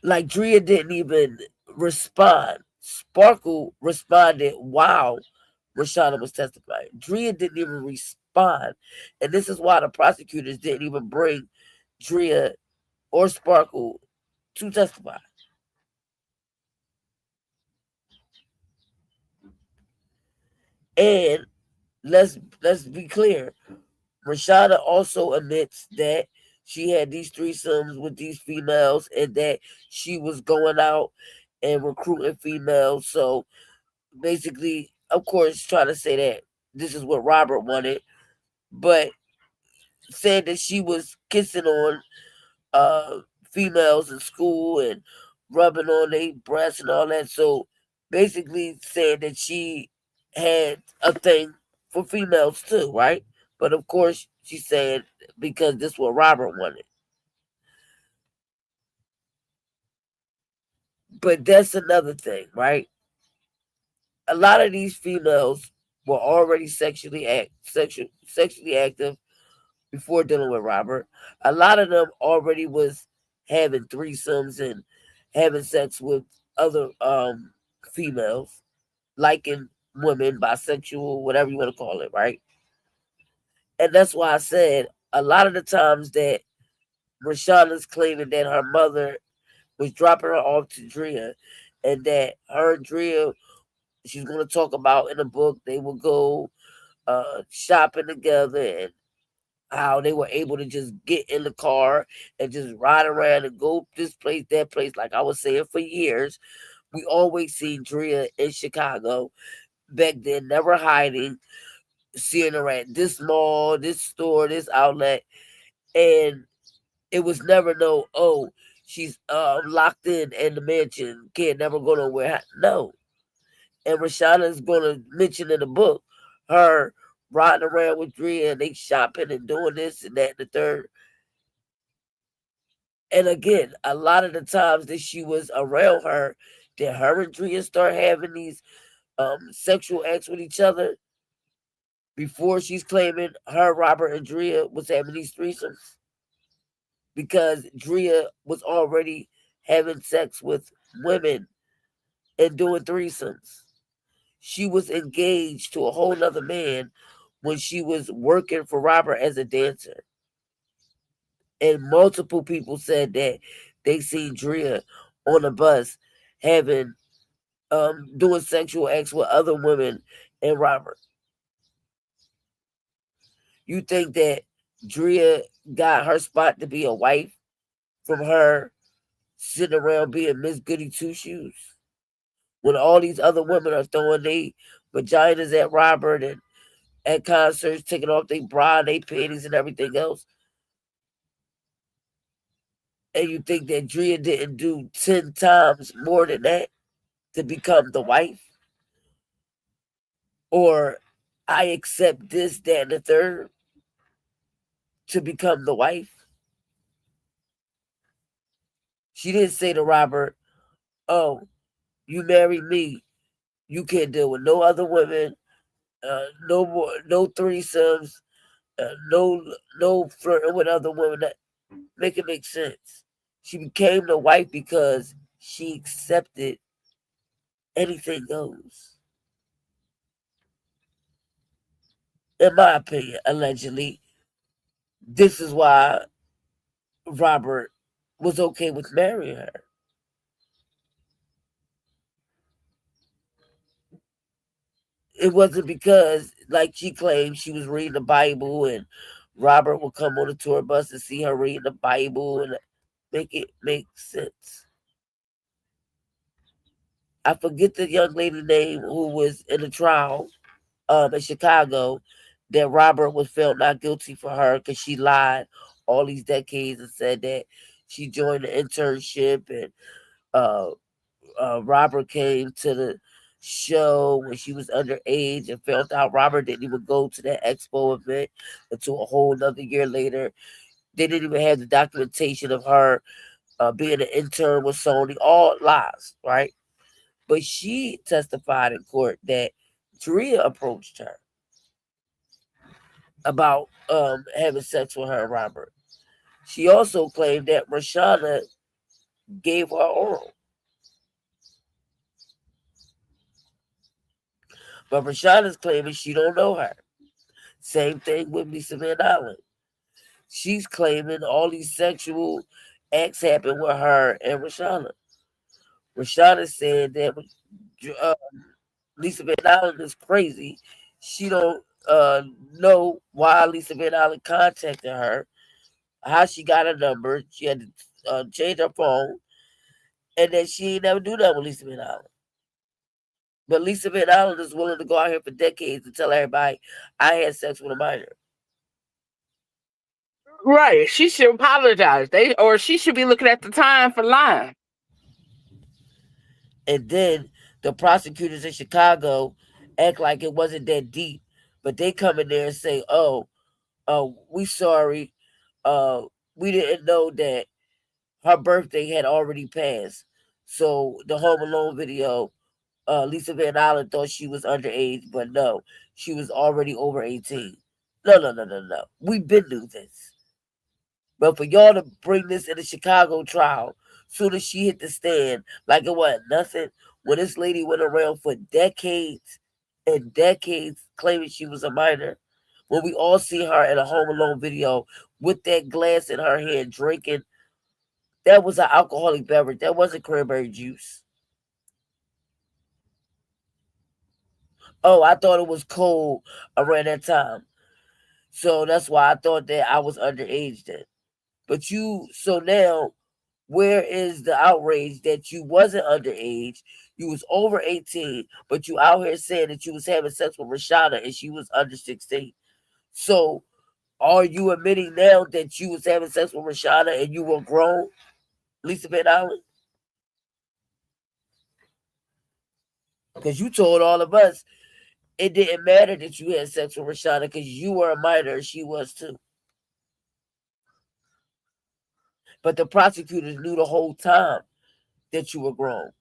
Like, Drea didn't even respond. Sparkle responded while Reshona was testifying. Drea didn't even respond. And this is why the prosecutors didn't even bring Drea or Sparkle to testify. And let's be clear. Reshona also admits that she had these threesomes with these females and that she was going out and recruiting females. So basically, of course, trying to say that this is what Robert wanted, but said that she was kissing on females in school and rubbing on their breasts and all that. So basically saying that she had a thing for females too, right? But of course, she said because this is what Robert wanted. But that's another thing, right? A lot of these females were already sexually active before dealing with Robert. A lot of them already was having threesomes and having sex with other females, liking women, bisexual, whatever you want to call it, right? And that's why I said a lot of the times that Reshona's claiming that her mother was dropping her off to Drea and that her and Drea, she's going to talk about in the book, they will go shopping together and how they were able to just get in the car and just ride around and go this place, that place. Like I was saying for years, we always seen Drea in Chicago back then, never hiding, seeing her at this mall, this store, this outlet. And it was never no, oh, she's locked in the mansion, can't never go nowhere. No. And Reshona is going to mention in the book her riding around with Drea and they shopping and doing this and that and the third. And again, a lot of the times that she was around her, did her and Drea start having these sexual acts with each other before she's claiming her, Robert, and Drea was having these threesomes? Because Drea was already having sex with women and doing threesomes. She was engaged to a whole nother man when she was working for Robert as a dancer. And multiple people said that they seen Drea on a bus having doing sexual acts with other women and Robert. You think that Drea got her spot to be a wife from her sitting around being Miss Goody Two Shoes when all these other women are throwing their vaginas at Robert and at concerts, taking off their bra, their panties, and everything else? And you think that Drea didn't do 10 times more than that to become the wife? Or I accept this, that, and the third to become the wife? She didn't say to Robert, oh, you marry me, you can't deal with no other women, no more, no threesomes, no flirting with other women. That make it make sense. She became the wife because she accepted anything goes. In my opinion, allegedly, this is why Robert was okay with marrying her. It wasn't because, like she claimed, she was reading the Bible and Robert would come on the tour bus and see her reading the Bible and make it make sense. I forget the young lady name who was in the trial in Chicago that Robert was found not guilty for her because she lied all these decades and said that she joined the internship and Robert came to the show when she was underage and found out Robert didn't even go to that expo event until a whole another year later. They didn't even have the documentation of her being an intern with Sony. All lies, right? But she testified in court that Drea approached her about having sex with her and Robert. She also claimed that Reshona gave her oral. But Reshona's claiming she don't know her. Same thing with Lisa Van Allen. She's claiming all these sexual acts happened with her and Reshona. Reshona said that Lisa Van Allen is crazy. She don't know why Lisa Van Allen contacted her, how she got her number. She had to change her phone, and then she ain't never do that with Lisa Van Allen. But Lisa Van Allen is willing to go out here for decades and tell everybody, I had sex with a minor. Right. She should apologize. Or she should be looking at the time for lying. And then the prosecutors in Chicago act like it wasn't that deep, but they come in there and say, we sorry. We didn't know that her birthday had already passed. So the Home Alone video, Lisa Van Allen thought she was underage, but no, she was already over 18. No. We been knew this. But for y'all to bring this in the Chicago trial, soon as she hit the stand, like it wasn't nothing, when this lady went around for decades and decades claiming she was a minor, when we all see her in a Home Alone video with that glass in her hand drinking, that was an alcoholic beverage. That wasn't cranberry juice. Oh, I thought it was cold around that time. So that's why I thought that I was underage then. But so now, where is the outrage that you wasn't underage, you was over 18, but you out here saying that you was having sex with Reshona and she was under 16? So are you admitting now that you was having sex with Reshona and you were grown, Lisa Van Allen? Because you told all of us it didn't matter that you had sex with Reshona because you were a minor and she was too. But the prosecutors knew the whole time that you were grown.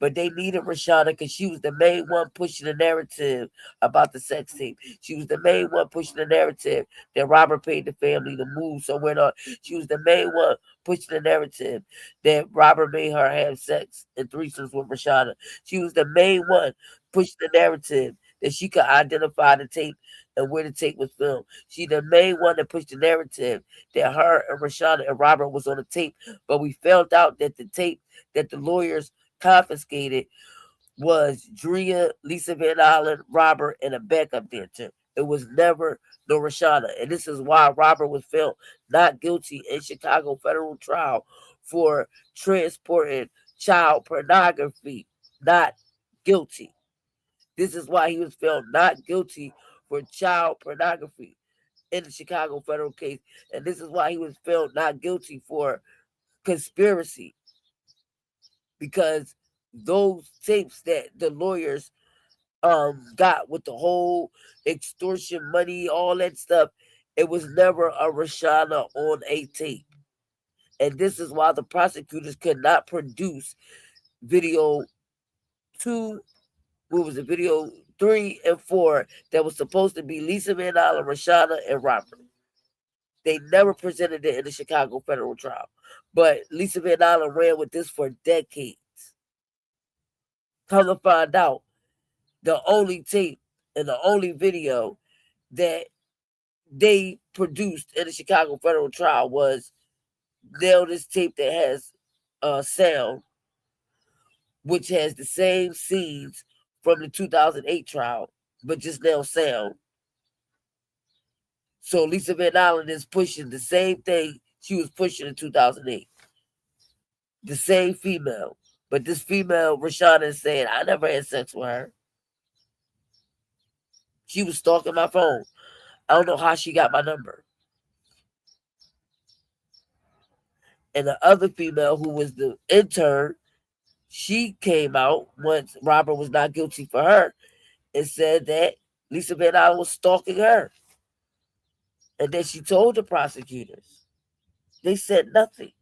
But they needed Reshona because she was the main one pushing the narrative about the sex tape. She was the main one pushing the narrative that Robert paid the family to move somewhere else. She was the main one pushing the narrative that Robert made her have sex and threesomes with Reshona. She was the main one pushing the narrative that she could identify the tape and where the tape was filmed. She the main one that pushed the narrative that her and Reshona and Robert was on the tape. But we found out that the tape that the lawyers confiscated was Drea, Lisa Van Allen, Robert, and a backup dancer. It was never no Reshona. And this is why Robert was found not guilty in Chicago federal trial for transporting child pornography. Not guilty. This is why he was found not guilty for child pornography in the Chicago federal case. And this is why he was found not guilty for conspiracy. Because those tapes that the lawyers got with the whole extortion money, all that stuff, it was never a Reshona on a tape. And this is why the prosecutors could not produce video 3 and 4 that was supposed to be Lisa Van Allen, Reshona, and Robert. They never presented it in the Chicago federal trial. But Lisa Van Allen ran with this for decades. Come to find out, the only tape and the only video that they produced in the Chicago federal trial was now this tape that has sound, which has the same scenes from the 2008 trial, but just now sound. So Lisa Van Allen is pushing the same thing she was pushing in 2008. The same female. But this female, Reshona, is saying, I never had sex with her. She was stalking my phone. I don't know how she got my number. And the other female, who was the intern, she came out once Robert was not guilty for her and said that Lisa Van Allen was stalking her. And then she told the prosecutors. They said nothing.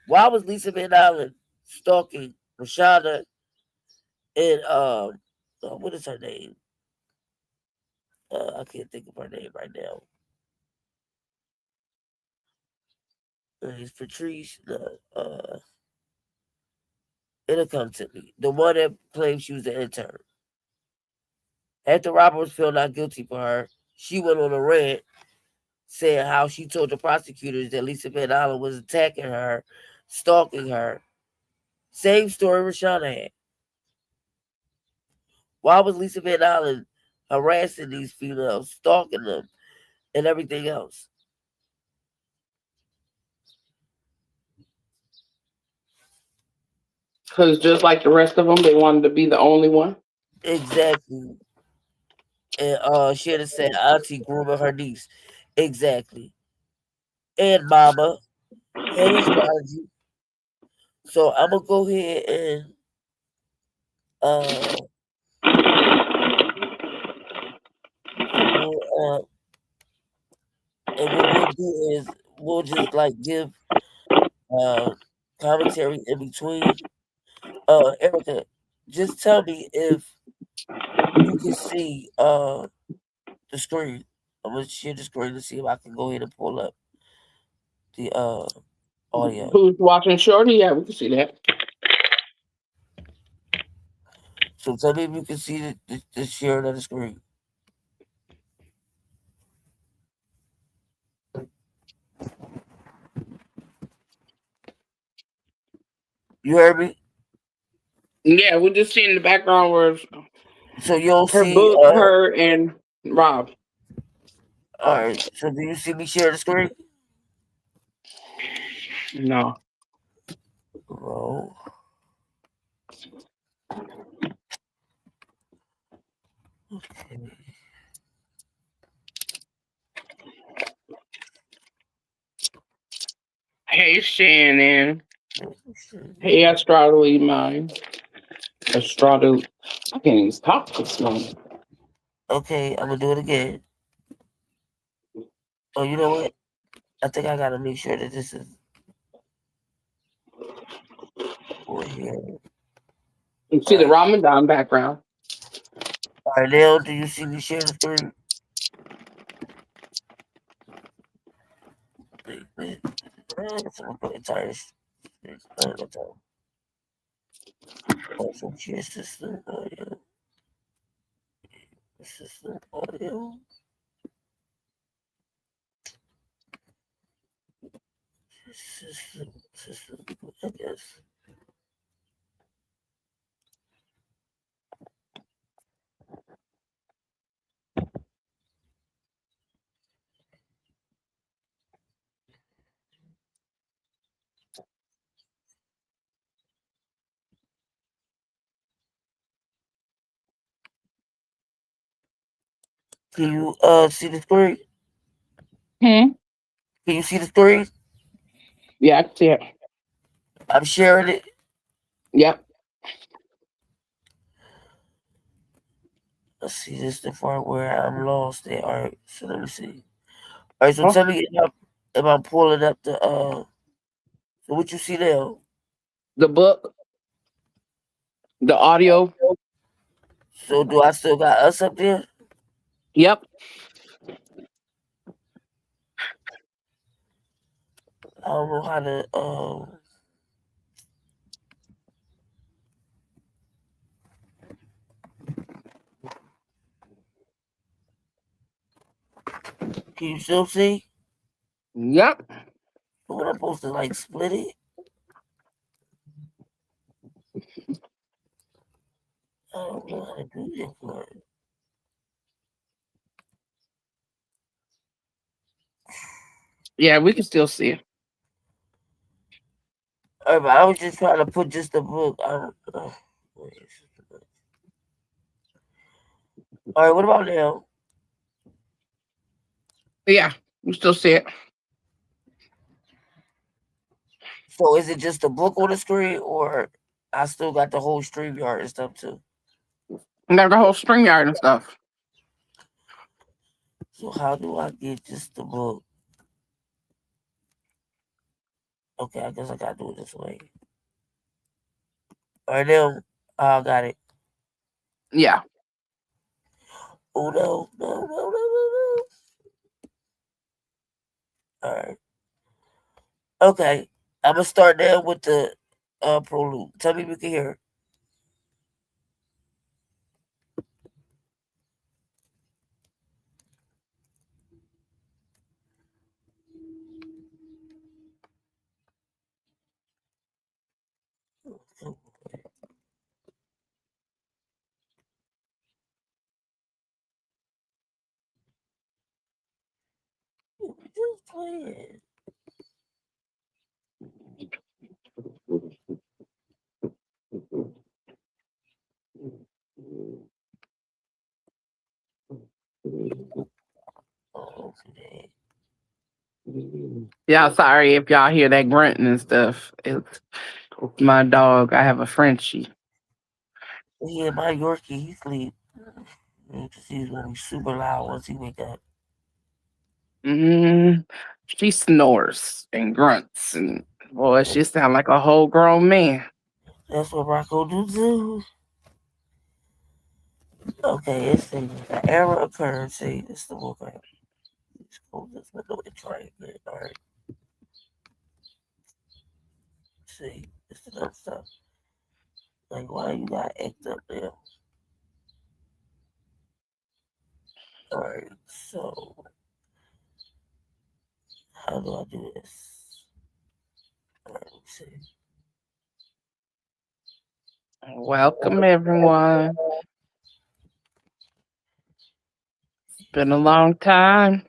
Why was Lisa Van Allen stalking Reshona and what is her name? I can't think of her name right now. It's Patrice. It'll come to me. The one that claimed she was an intern. After Robert was found not guilty for her, she went on a rant saying how she told the prosecutors that Lisa Van Allen was attacking her, stalking her. Same story Reshona had. Why was Lisa Van Allen harassing these females, stalking them, and everything else? Because just like the rest of them, they wanted to be the only one. Exactly. And she had to say auntie grooming her niece. Exactly. And mama. And astrology. So I'm gonna go ahead and and what we'll do is we'll just like give commentary in between. Erica, just tell me if you can see the screen. I'm gonna share the screen to see if I can go ahead and pull up the audio. Who's watching Shorty? Yeah, we can see that. So tell me if you can see the sharing of the screen. You heard me? Yeah, we're just seeing the background where so you'll her see book, her and Rob. All right. So do you see me share the screen? No. Bro. Okay. Hey, Shannon. Hey, Astrology Mind. Astrology. I can't even talk this morning. Okay, I'm gonna do it again. Oh, you know what? I think I gotta make sure that this is here. You see the Ramadan background. All right, now do you see me share the screen? Also, share system audio. System audio. System, I guess. Can you see the screen? Hmm? Can you see the screen? Yeah, I can see it. I'm sharing it. Yep. Let's see, this is the part where I'm lost there. All right, so let me see. All right, so tell me if I'm pulling up the so what you see now? The book. The audio. So do I still got us up there? Yep. I don't know how to can you still see? Yep. What I'm supposed to like split it? I don't know how to do this part. Yeah, we can still see it. All right, but I was just trying to put just the book. All right, what about now? Yeah, we still see it. So is it just the book on the screen, or I still got the whole StreamYard and stuff too? And the whole StreamYard and stuff. So how do I get just the book? Okay, I guess I gotta do it this way. All right, now I got it. Yeah. Oh no. All right. Okay. I'm gonna start now with the prelude. Tell me if you can hear it. Just play Yeah, sorry if y'all hear that grunting and stuff. It's my dog. I have a Frenchie. Yeah, my Yorkie, he sleep. He's gonna be super loud once he wake up. She snores and grunts, and boy, she sound like a whole grown man. That's what Rocco do too. Okay, it's the error occurred. See, it's the book. Let's close this window and try again. All right. See, it's the other stuff. Like, why you got act up there? All right, so how do I do this? All right, let's see. Welcome, everyone. It's been a long time.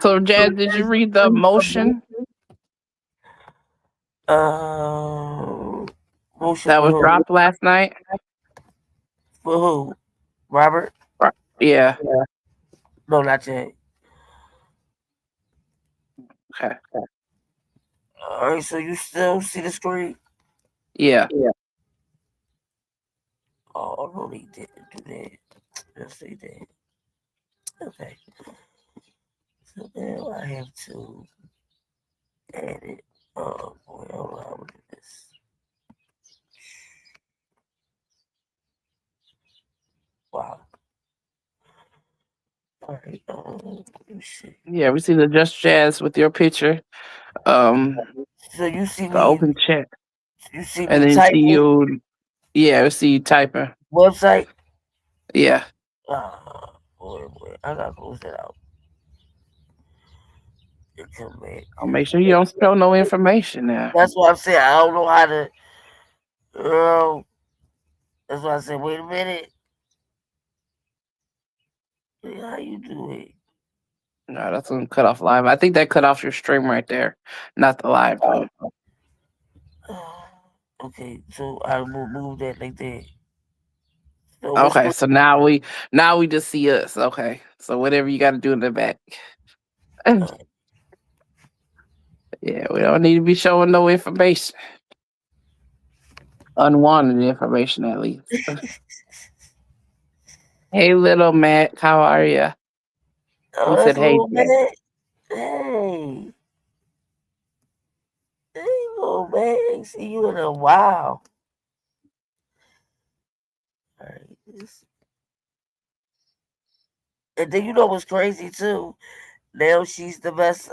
So, Jazz, did you read the motion? Motion that for was who? dropped last night. For who? Robert? Yeah. No, not yet. Okay. All right, so you still see the screen? Yeah. Oh, no, he didn't do that. Yes, he did. Okay. So now I have to edit. Oh, boy, hold on. I'm gonna do this. Wow. All right. Let me see. Yeah, we see the Just Jazz with your picture. So you see the me. open chat. You see And me then typing. see you. Yeah, we see you typing. Website? Yeah. Boy, I gotta close that out. Come back. I'll make sure you don't spill no information now. That's what I'm saying. I don't know how to. That's why I said, wait a minute. How you do it? No, that's gonna cut off live. I think that cut off your stream right there, not the live though. Okay, so I will move that like that. So Okay, so now we just see us. Okay, so whatever you got to do in the back. Yeah, we don't need to be showing no information. Unwanted information, at least. Hey, little Matt, how are you? Oh, Who said hey, Matt. Jack? Hey. Hey, little man. Ain't see you in a while. All right. And then you know what's crazy too? Now she's the best.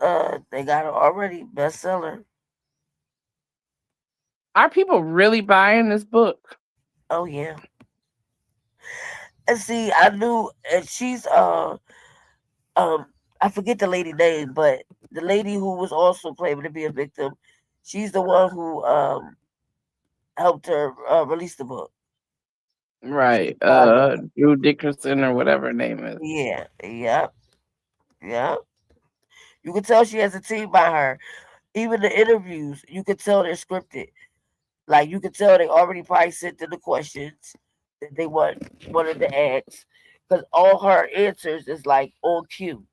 They got her already bestseller. Are people really buying this book? Oh yeah. And see, I knew, and she's I forget the lady name, but the lady who was also claiming to be a victim, she's the one who helped her release the book. Right. Drew Dickerson or whatever her name is. Yeah. You can tell she has a team by her. Even the interviews, you can tell they're scripted. Like you can tell they already probably sent them the questions that they wanted to ask, because all her answers is like on cue.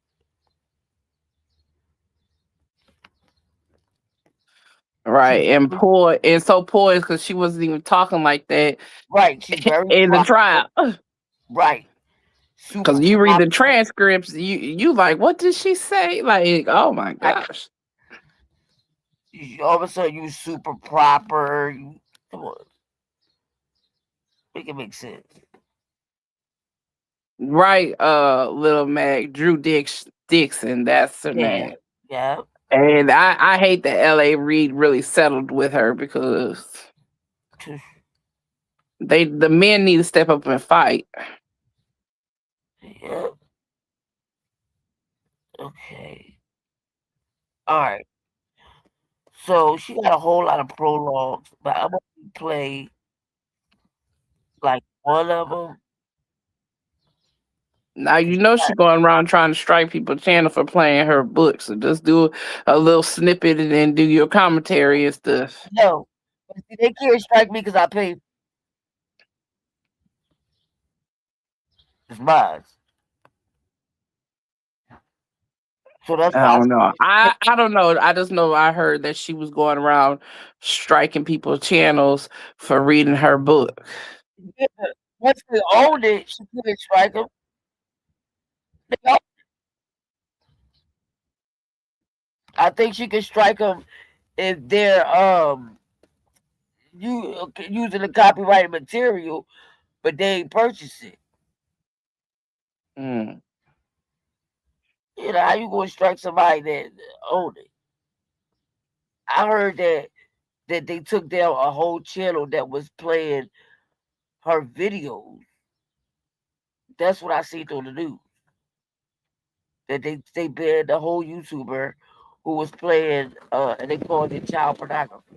Right, and so poised because she wasn't even talking like that. Right, she's very in the proper. trial. Right, because you read the transcripts, you like, what did she say? Like, oh my gosh! All of a sudden, you super proper. Come on. Make it make sense. Right, Little Mac, Dixon, that's her name. Yeah. And I hate that L.A. Reid really settled with her because the men need to step up and fight. Yep. Okay. All right. So she got a whole lot of prologues, but I'm gonna play like one of them. Now you know she's going around trying to strike people's channel for playing her books. So just do a little snippet and then do your commentary and stuff. No, but see, they can't strike me because I pay. It's mine. So that's I don't know. I don't know. I just know I heard that she was going around striking people's channels for reading her book. Yeah, once they owned it, she couldn't strike them. I think she can strike them if they're using the copyrighted material, but they ain't purchased it. Mm. You know, how you gonna strike somebody that owned it? I heard that they took down a whole channel that was playing her videos. That's what I seen on the news. That they banned the whole YouTuber who was playing and they called it child pornography.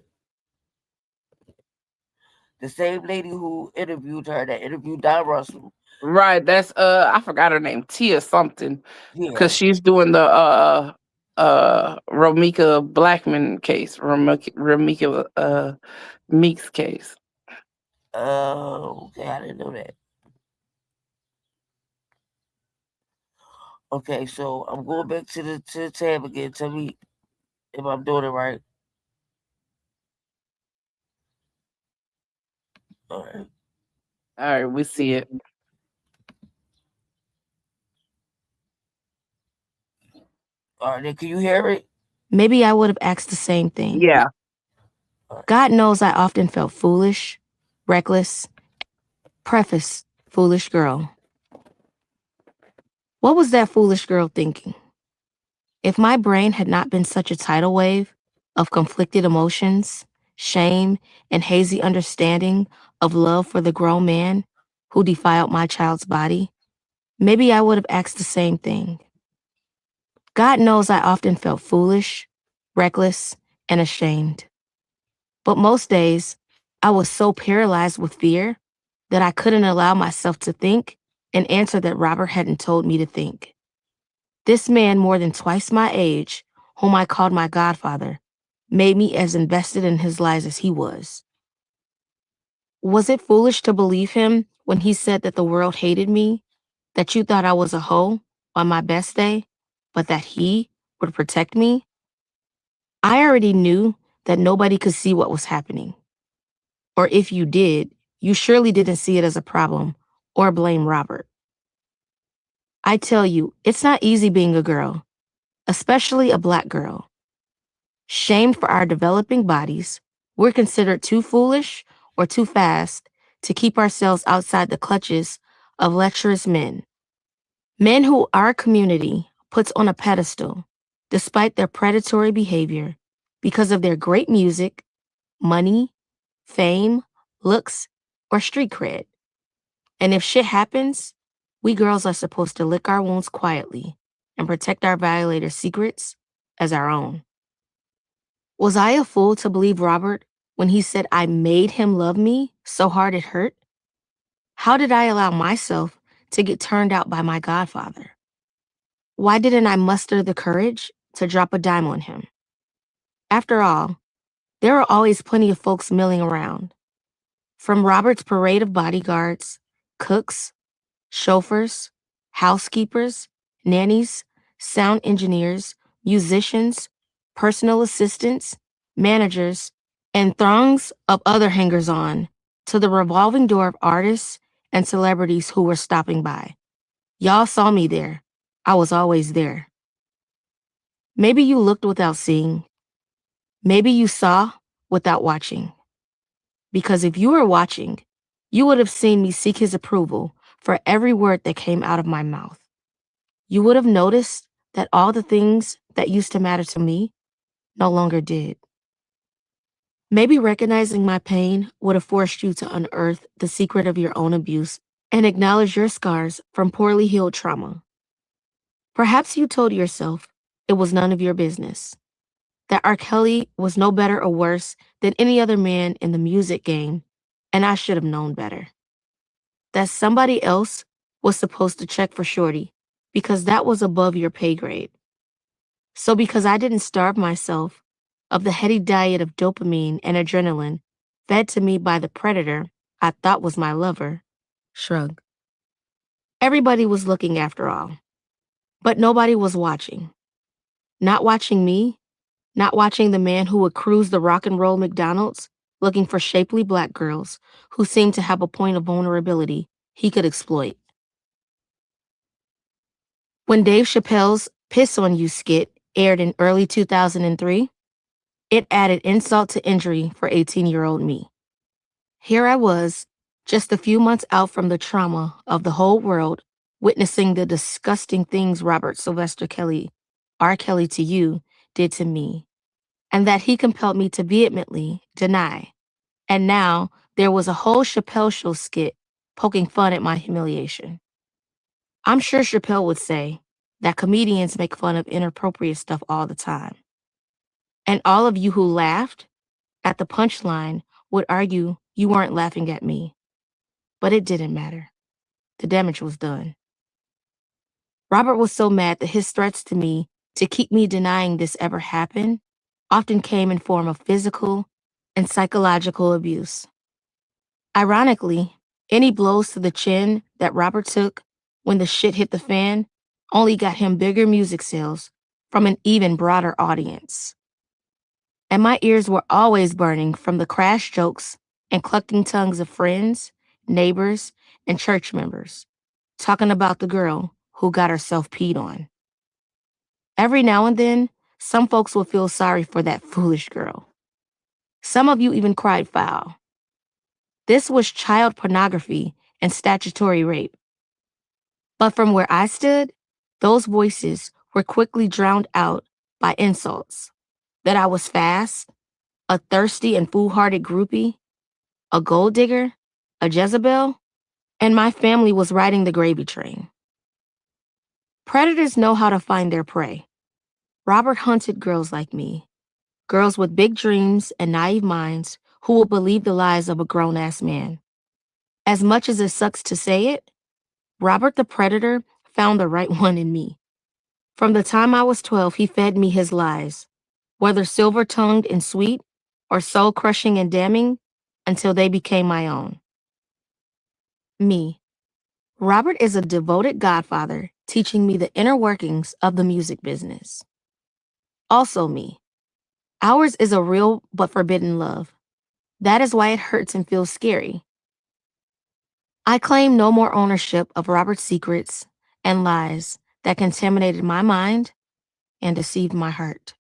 The same lady who interviewed her, that interviewed Don Russell. Right, that's I forgot her name, Tia something. Yeah. Because she's doing the Romika Blackman case, Romika Meeks case. Oh, okay, I didn't know that. Okay, so I'm going back to the tab again. Tell me if I'm doing it right. All right, we see it. All right, then can you hear it? Maybe I would have asked the same thing. Yeah. God knows I often felt foolish, reckless. Preface, foolish girl. What was that foolish girl thinking? If my brain had not been such a tidal wave of conflicted emotions, shame, and hazy understanding of love for the grown man who defiled my child's body, maybe I would have asked the same thing. God knows I often felt foolish, reckless, and ashamed. But most days, I was so paralyzed with fear that I couldn't allow myself to think and answer that Robert hadn't told me to think. This man, more than twice my age, whom I called my godfather, made me as invested in his lies as he was. Was it foolish to believe him when he said that the world hated me, that you thought I was a hoe on my best day, but that he would protect me? I already knew that nobody could see what was happening. Or if you did, you surely didn't see it as a problem or blame Robert. I tell you, it's not easy being a girl, especially a Black girl. Shamed for our developing bodies, we're considered too foolish or too fast to keep ourselves outside the clutches of lecherous men. Men who our community puts on a pedestal despite their predatory behavior because of their great music, money, fame, looks, or street cred. And if shit happens, we girls are supposed to lick our wounds quietly and protect our violators' secrets as our own. Was I a fool to believe Robert when he said I made him love me so hard it hurt? How did I allow myself to get turned out by my godfather? Why didn't I muster the courage to drop a dime on him? After all, there are always plenty of folks milling around. From Robert's parade of bodyguards, cooks, chauffeurs, housekeepers, nannies, sound engineers, musicians, personal assistants, managers, and throngs of other hangers-on, to the revolving door of artists and celebrities who were stopping by. Y'all saw me there. I was always there. Maybe you looked without seeing. Maybe you saw without watching. Because if you were watching, You would have seen me seek his approval for every word that came out of my mouth. You would have noticed that all the things that used to matter to me no longer did. Maybe recognizing my pain would have forced you to unearth the secret of your own abuse and acknowledge your scars from poorly healed trauma. Perhaps you told yourself it was none of your business, that Rkelly was no better or worse than any other man in the music game, and I should have known better. That somebody else was supposed to check for Shorty because that was above your pay grade. So because I didn't starve myself of the heady diet of dopamine and adrenaline fed to me by the predator I thought was my lover, shrug. Everybody was looking after all, but nobody was watching. Not watching me, not watching the man who would cruise the rock and roll McDonald's looking for shapely black girls who seemed to have a point of vulnerability he could exploit. When Dave Chappelle's Piss on You skit aired in early 2003, it added insult to injury for 18-year-old me. Here I was, just a few months out from the trauma of the whole world, witnessing the disgusting things Robert Sylvester Kelly, Rkelly to you, did to me, and that he compelled me to vehemently deny. And now there was a whole Chappelle Show skit poking fun at my humiliation. I'm sure Chappelle would say that comedians make fun of inappropriate stuff all the time. And all of you who laughed at the punchline would argue you weren't laughing at me. But it didn't matter. The damage was done. Robert was so mad that his threats to me to keep me denying this ever happened often came in form of physical and psychological abuse. Ironically, any blows to the chin that Robert took when the shit hit the fan only got him bigger music sales from an even broader audience. And my ears were always burning from the crash jokes and clucking tongues of friends, neighbors, and church members talking about the girl who got herself peed on. Every now and then, some folks will feel sorry for that foolish girl. Some of you even cried foul. This was child pornography and statutory rape. But from where I stood, those voices were quickly drowned out by insults. That I was fast, a thirsty and foolhardy groupie, a gold digger, a Jezebel, and my family was riding the gravy train. Predators know how to find their prey. Robert hunted girls like me, girls with big dreams and naive minds who will believe the lies of a grown-ass man. As much as it sucks to say it, Robert the Predator found the right one in me. From the time I was 12, he fed me his lies, whether silver-tongued and sweet or soul-crushing and damning, until they became my own. Me. Robert is a devoted godfather teaching me the inner workings of the music business. Also me. Ours is a real but forbidden love. That is why it hurts and feels scary. I claim no more ownership of Robert's secrets and lies that contaminated my mind and deceived my heart.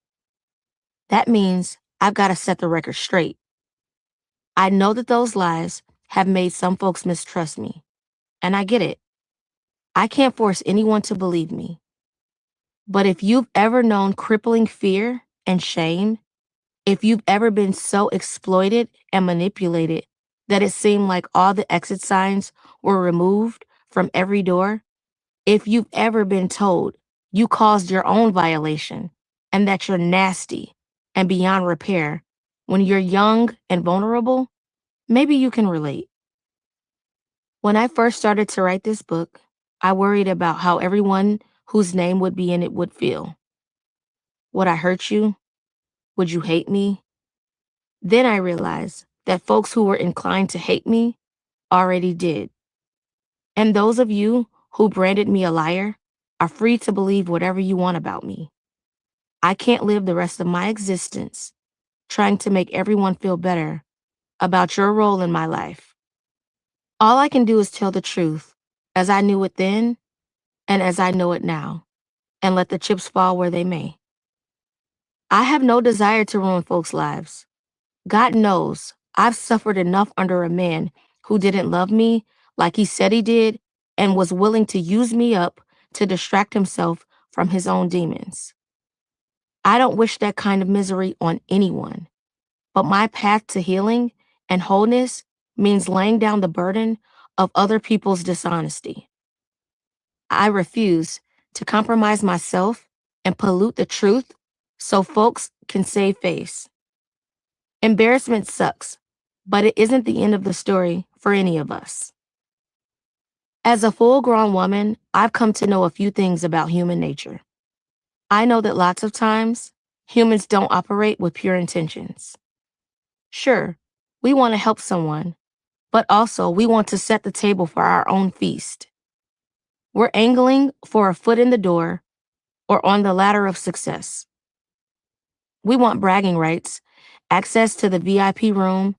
That means I've got to set the record straight. I know that those lies have made some folks mistrust me, and I get it. I can't force anyone to believe me. But if you've ever known crippling fear and shame, if you've ever been so exploited and manipulated that it seemed like all the exit signs were removed from every door, if you've ever been told you caused your own violation and that you're nasty and beyond repair when you're young and vulnerable, maybe you can relate. When I first started to write this book, I worried about how everyone whose name would be in it would feel. Would I hurt you? Would you hate me? Then I realized that folks who were inclined to hate me already did. And those of you who branded me a liar are free to believe whatever you want about me. I can't live the rest of my existence trying to make everyone feel better about your role in my life. All I can do is tell the truth as I knew it then and as I know it now, and let the chips fall where they may. I have no desire to ruin folks' lives. God knows I've suffered enough under a man who didn't love me like he said he did and was willing to use me up to distract himself from his own demons. I don't wish that kind of misery on anyone, but my path to healing and wholeness means laying down the burden of other people's dishonesty. I refuse to compromise myself and pollute the truth so folks can save face. Embarrassment sucks, but it isn't the end of the story for any of us. As a full-grown woman, I've come to know a few things about human nature. I know that lots of times, humans don't operate with pure intentions. Sure, we want to help someone, but also we want to set the table for our own feast. We're angling for a foot in the door or on the ladder of success. We want bragging rights, access to the VIP room,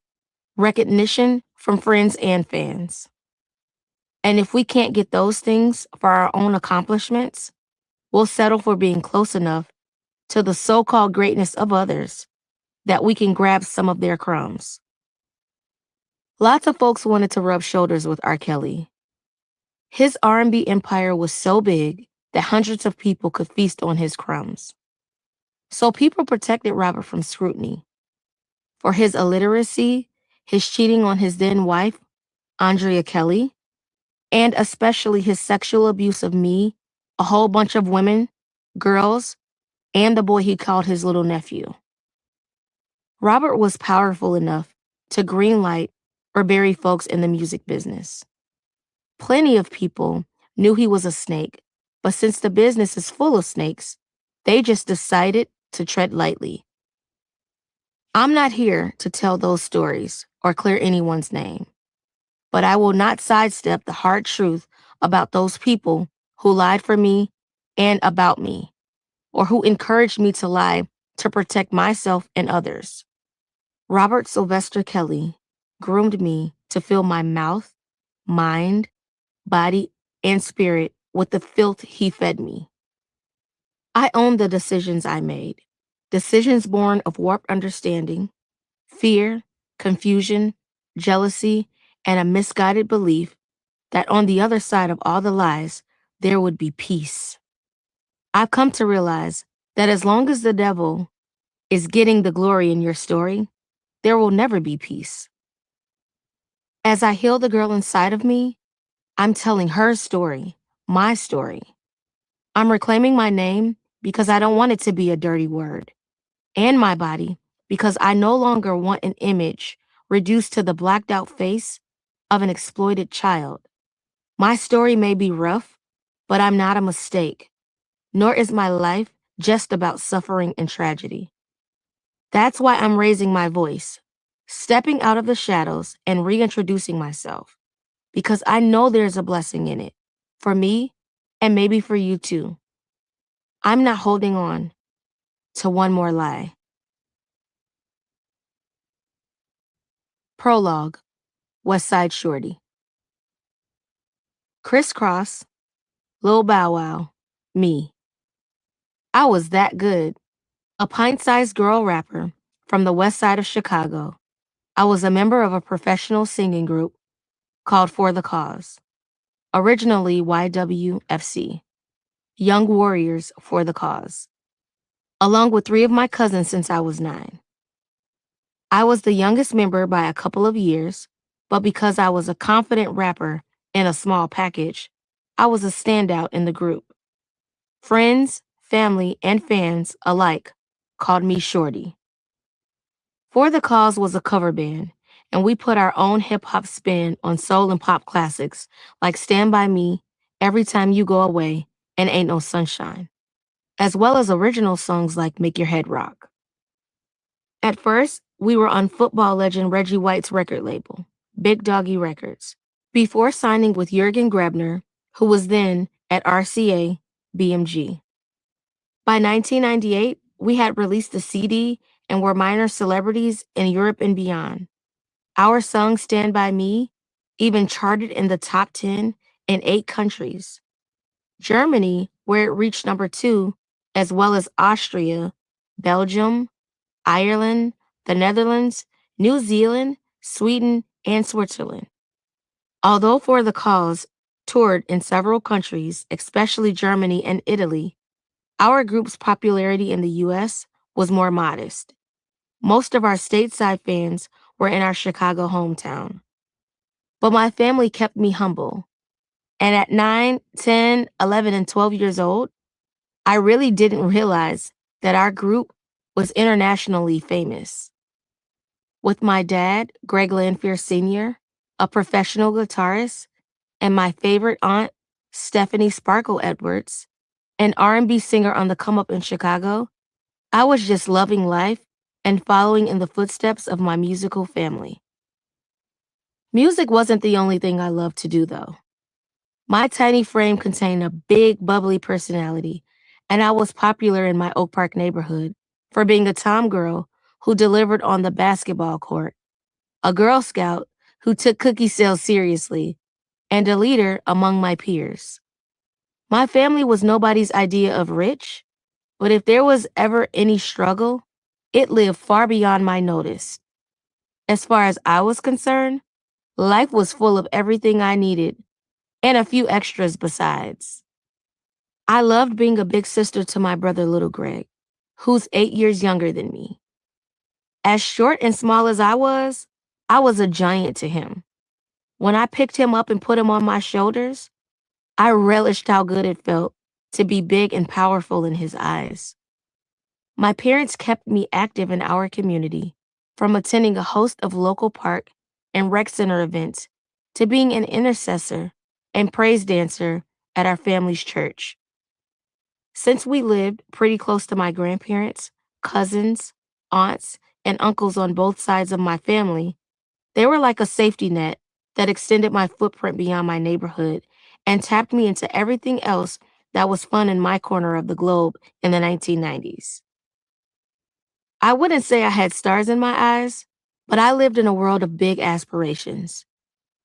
recognition from friends and fans. And if we can't get those things for our own accomplishments, we'll settle for being close enough to the so-called greatness of others that we can grab some of their crumbs. Lots of folks wanted to rub shoulders with Rkelly. His R&B empire was so big that hundreds of people could feast on his crumbs. So people protected Robert from scrutiny. For his illiteracy, his cheating on his then wife, Andrea Kelly, and especially his sexual abuse of me, a whole bunch of women, girls, and the boy he called his little nephew. Robert was powerful enough to greenlight or bury folks in the music business. Plenty of people knew he was a snake, but since the business is full of snakes, they just decided to tread lightly. I'm not here to tell those stories or clear anyone's name, but I will not sidestep the hard truth about those people who lied for me and about me, or who encouraged me to lie to protect myself and others. Robert Sylvester Kelly groomed me to fill my mouth, mind, body, and spirit with the filth he fed me. I own the decisions I made, decisions born of warped understanding, fear, confusion, jealousy, and a misguided belief that on the other side of all the lies, there would be peace. I've come to realize that as long as the devil is getting the glory in your story, there will never be peace. As I heal the girl inside of me, I'm telling her story, my story. I'm reclaiming my name because I don't want it to be a dirty word, and my body because I no longer want an image reduced to the blacked out face of an exploited child. My story may be rough, but I'm not a mistake, nor is my life just about suffering and tragedy. That's why I'm raising my voice, stepping out of the shadows and reintroducing myself, because I know there's a blessing in it, for me and maybe for you too. I'm not holding on to one more lie. Prologue, West Side Shorty. Crisscross, Lil Bow Wow, me. I was that good. A pint-sized girl rapper from the west side of Chicago. I was a member of a professional singing group called For the Cause, originally YWFC, Young Warriors for the Cause, along with 3 of my cousins since I was 9. I was the youngest member by a couple of years, but because I was a confident rapper in a small package, I was a standout in the group. Friends, family, and fans alike called me Shorty. For the Cause was a cover band, and we put our own hip-hop spin on soul and pop classics like Stand By Me, Every Time You Go Away, and Ain't No Sunshine, as well as original songs like Make Your Head Rock. At first, we were on football legend Reggie White's record label, Big Doggy Records, before signing with Jürgen Grebner, who was then at RCA BMG. By 1998, we had released a CD and were minor celebrities in Europe and beyond. Our song Stand By Me even charted in the top 10 in 8 countries. Germany, where it reached number 2, as well as Austria, Belgium, Ireland, the Netherlands, New Zealand, Sweden, and Switzerland. Although For the Cause toured in several countries, especially Germany and Italy, our group's popularity in the U.S. was more modest. Most of our stateside fans were in our Chicago hometown. But my family kept me humble. And at 9, 10, 11, and 12 years old, I really didn't realize that our group was internationally famous. With my dad, Greg Landfair Sr., a professional guitarist, and my favorite aunt, Stephanie Sparkle Edwards, an R&B singer on the come up in Chicago, I was just loving life and following in the footsteps of my musical family. Music wasn't the only thing I loved to do, though. My tiny frame contained a big, bubbly personality, and I was popular in my Oak Park neighborhood for being a tomgirl who delivered on the basketball court, a Girl Scout who took cookie sales seriously, and a leader among my peers. My family was nobody's idea of rich, but if there was ever any struggle, it lived far beyond my notice. As far as I was concerned, life was full of everything I needed, and a few extras besides. I loved being a big sister to my brother Little Greg, who's 8 years younger than me. As short and small as I was a giant to him. When I picked him up and put him on my shoulders, I relished how good it felt to be big and powerful in his eyes. My parents kept me active in our community, from attending a host of local park and rec center events to being an intercessor and praise dancer at our family's church. Since we lived pretty close to my grandparents, cousins, aunts, and uncles on both sides of my family, they were like a safety net that extended my footprint beyond my neighborhood and tapped me into everything else that was fun in my corner of the globe in the 1990s. I wouldn't say I had stars in my eyes, but I lived in a world of big aspirations.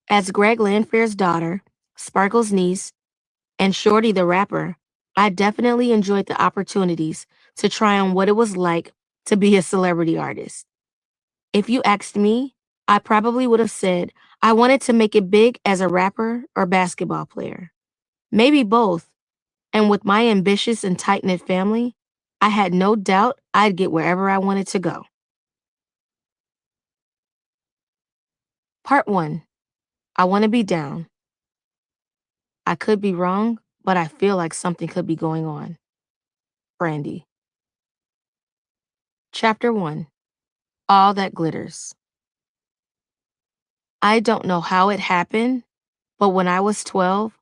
As Greg Landfair's daughter, Sparkle's niece, and Shorty the rapper, I definitely enjoyed the opportunities to try on what it was like to be a celebrity artist. If you asked me, I probably would have said I wanted to make it big as a rapper or basketball player. Maybe both. And with my ambitious and tight-knit family, I had no doubt I'd get wherever I wanted to go. Part 1. I want to be down. I could be wrong, but I feel like something could be going on. Brandy. Chapter 1. All That Glitters. I don't know how it happened, but when I was 12,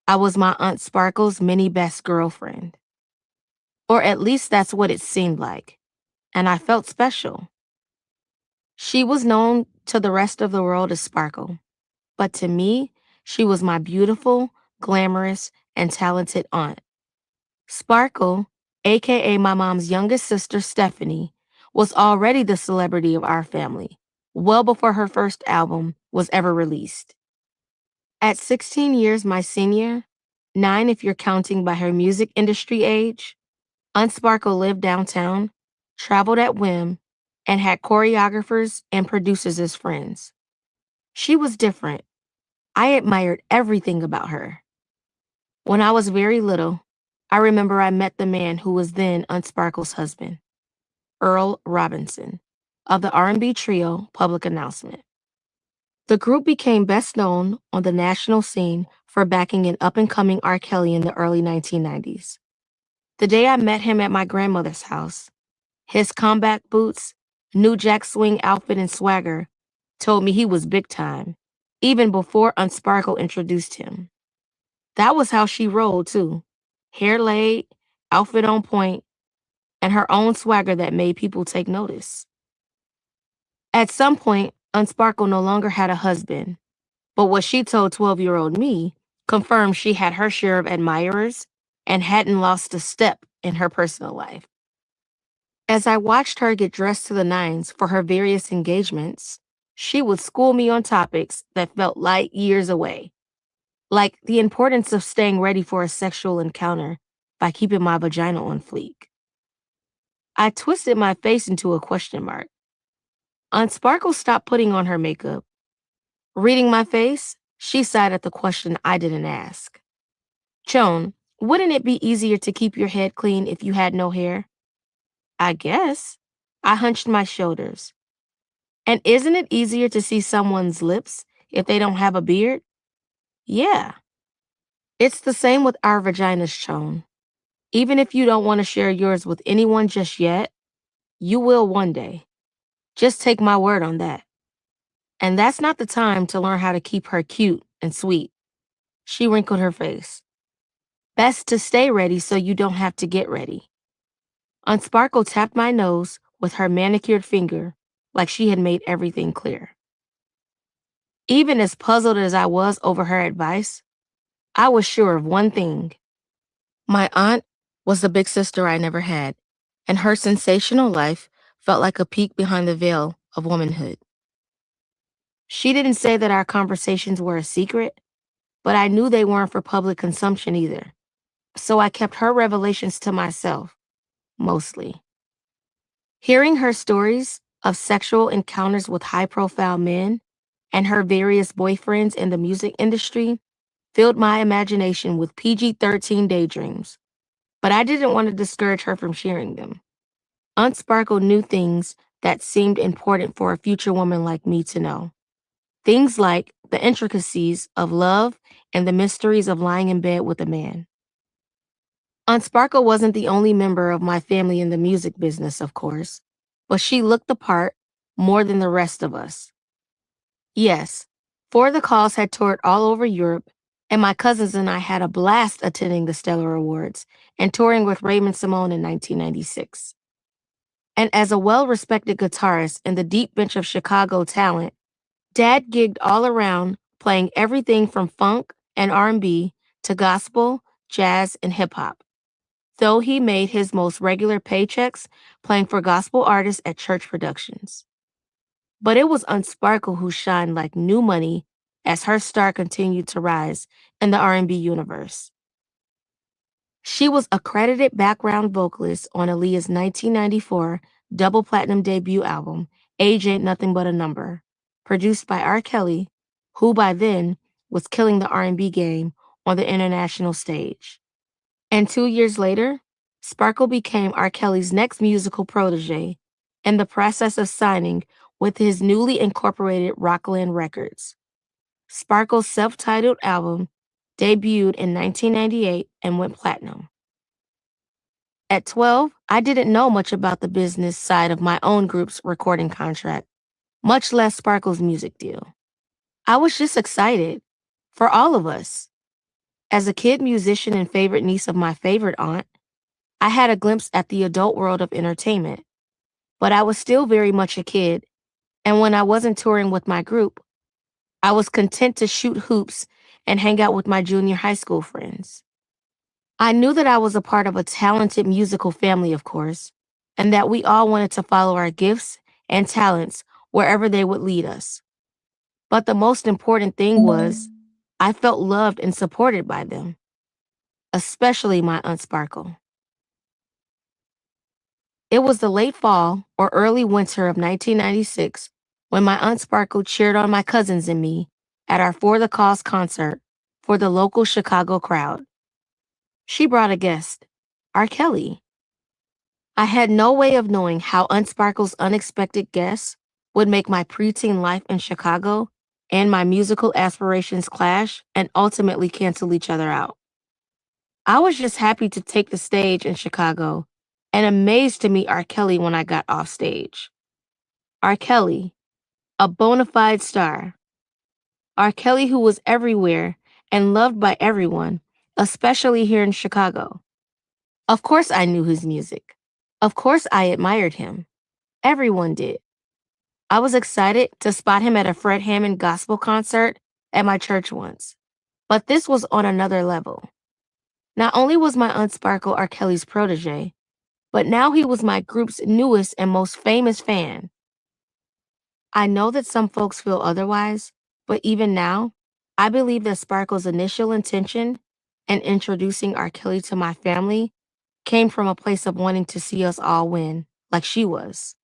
I was my Aunt Sparkle's mini best girlfriend. Or at least that's what it seemed like, and I felt special. She was known to the rest of the world as Sparkle, but to me, she was my beautiful, glamorous, and talented aunt. Sparkle, aka my mom's youngest sister, Stephanie, was already the celebrity of our family, well before her first album was ever released. At 16 years my senior, 9 if you're counting by her music industry age, Aunt Sparkle lived downtown, traveled at whim, and had choreographers and producers as friends. She was different. I admired everything about her. When I was very little, I remember I met the man who was then Aunt Sparkle's husband, Earl Robinson, of the R&B trio Public Announcement. The group became best known on the national scene for backing an up-and-coming Rkelly in the early 1990s. The day I met him at my grandmother's house, his combat boots, New Jack Swing outfit, and swagger told me he was big time, even before Aunt Sparkle introduced him. That was how she rolled, too. Hair laid, outfit on point, and her own swagger that made people take notice. At some point, Aunt Sparkle no longer had a husband, but what she told 12-year-old me confirmed she had her share of admirers and hadn't lost a step in her personal life. As I watched her get dressed to the nines for her various engagements, she would school me on topics that felt light years away, like the importance of staying ready for a sexual encounter by keeping my vagina on fleek. I twisted my face into a question mark. Aunt Sparkle stopped putting on her makeup. Reading my face, She sighed at the question I didn't ask. Joan, wouldn't it be easier to keep your head clean if you had no hair? I guess. I hunched my shoulders. And isn't it easier to see someone's lips if they don't have a beard? Yeah. It's the same with our vaginas, Joan. Even if you don't want to share yours with anyone just yet, you will one day. Just take my word on that. And that's not the time to learn how to keep her cute and sweet. She wrinkled her face. Best to stay ready so you don't have to get ready. Unsparkle tapped my nose with her manicured finger like she had made everything clear. Even as puzzled as I was over her advice, I was sure of one thing. My aunt was the big sister I never had, and her sensational life felt like a peek behind the veil of womanhood. She didn't say that our conversations were a secret, but I knew they weren't for public consumption either. So I kept her revelations to myself, mostly. Hearing her stories of sexual encounters with high-profile men and her various boyfriends in the music industry filled my imagination with PG-13 daydreams, but I didn't want to discourage her from sharing them. Aunt Sparkle knew things that seemed important for a future woman like me to know. Things like the intricacies of love and the mysteries of lying in bed with a man. Aunt Sparkle wasn't the only member of my family in the music business, of course, but she looked the part more than the rest of us. Yes, For the Cause had toured all over Europe, and my cousins and I had a blast attending the Stellar Awards and touring with Raymond Simone in 1996. And as a well-respected guitarist in the deep bench of Chicago talent, Dad gigged all around, playing everything from funk and R&B to gospel, jazz, and hip-hop, though he made his most regular paychecks playing for gospel artists at church productions. But it was Unsparkle who shined like new money as her star continued to rise in the R&B universe. She was a credited background vocalist on Aaliyah's 1994 double platinum debut album, Age Ain't Nothing But a Number, produced by Rkelly, who by then was killing the R&B game on the international stage. And 2 years later, Sparkle became Rkelly's next musical protege in the process of signing with his newly incorporated Rockland Records. Sparkle's self-titled album debuted in 1998 and went platinum. At 12, I didn't know much about the business side of my own group's recording contract, much less Sparkle's music deal. I was just excited for all of us. As a kid musician and favorite niece of my favorite aunt, I had a glimpse at the adult world of entertainment, but I was still very much a kid, and when I wasn't touring with my group, I was content to shoot hoops and hang out with my junior high school friends. I knew that I was a part of a talented musical family, of course, and that we all wanted to follow our gifts and talents wherever they would lead us. But the most important thing was I felt loved and supported by them, especially my Aunt Sparkle. It was the late fall or early winter of 1996 when my Aunt Sparkle cheered on my cousins and me at our For the Cause concert for the local Chicago crowd. She brought a guest, Rkelly. I had no way of knowing how Aunt Sparkle's unexpected guest would make my preteen life in Chicago and my musical aspirations clash and ultimately cancel each other out. I was just happy to take the stage in Chicago and amazed to meet Rkelly when I got off stage. Rkelly, a bona fide star. Rkelly who was everywhere and loved by everyone, especially here in Chicago. Of course I knew his music. Of course I admired him. Everyone did. I was excited to spot him at a Fred Hammond gospel concert at my church once. But this was on another level. Not only was my Aunt Sparkle Rkelly's protege, but now he was my group's newest and most famous fan. I know that some folks feel otherwise, but even now, I believe that Sparkle's initial intention in introducing Rkelly to my family came from a place of wanting to see us all win, like she was.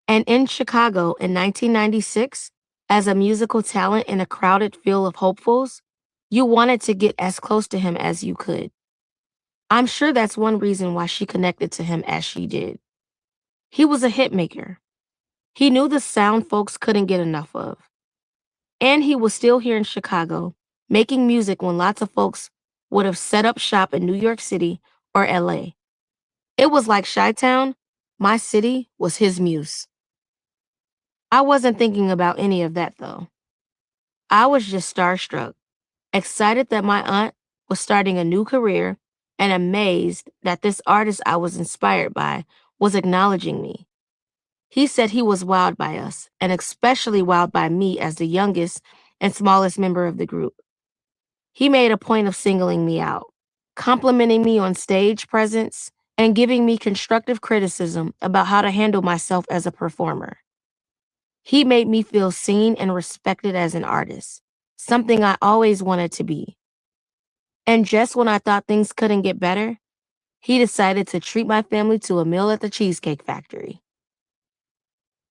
And in Chicago in 1996, As a musical talent in a crowded field of hopefuls, you wanted to get as close to him as you could. I'm sure that's one reason why she connected to him as she did. He was a hit maker. He knew the sound folks couldn't get enough of. And he was still here in Chicago, making music when lots of folks would have set up shop in New York City or LA. It was like Chi-Town, my city was his muse. I wasn't thinking about any of that though. I was just starstruck, excited that my aunt was starting a new career and amazed that this artist I was inspired by was acknowledging me. He said he was wowed by us, and especially wowed by me as the youngest and smallest member of the group. He made a point of singling me out, complimenting me on stage presence, and giving me constructive criticism about how to handle myself as a performer. He made me feel seen and respected as an artist, something I always wanted to be. And just when I thought things couldn't get better, he decided to treat my family to a meal at the Cheesecake Factory.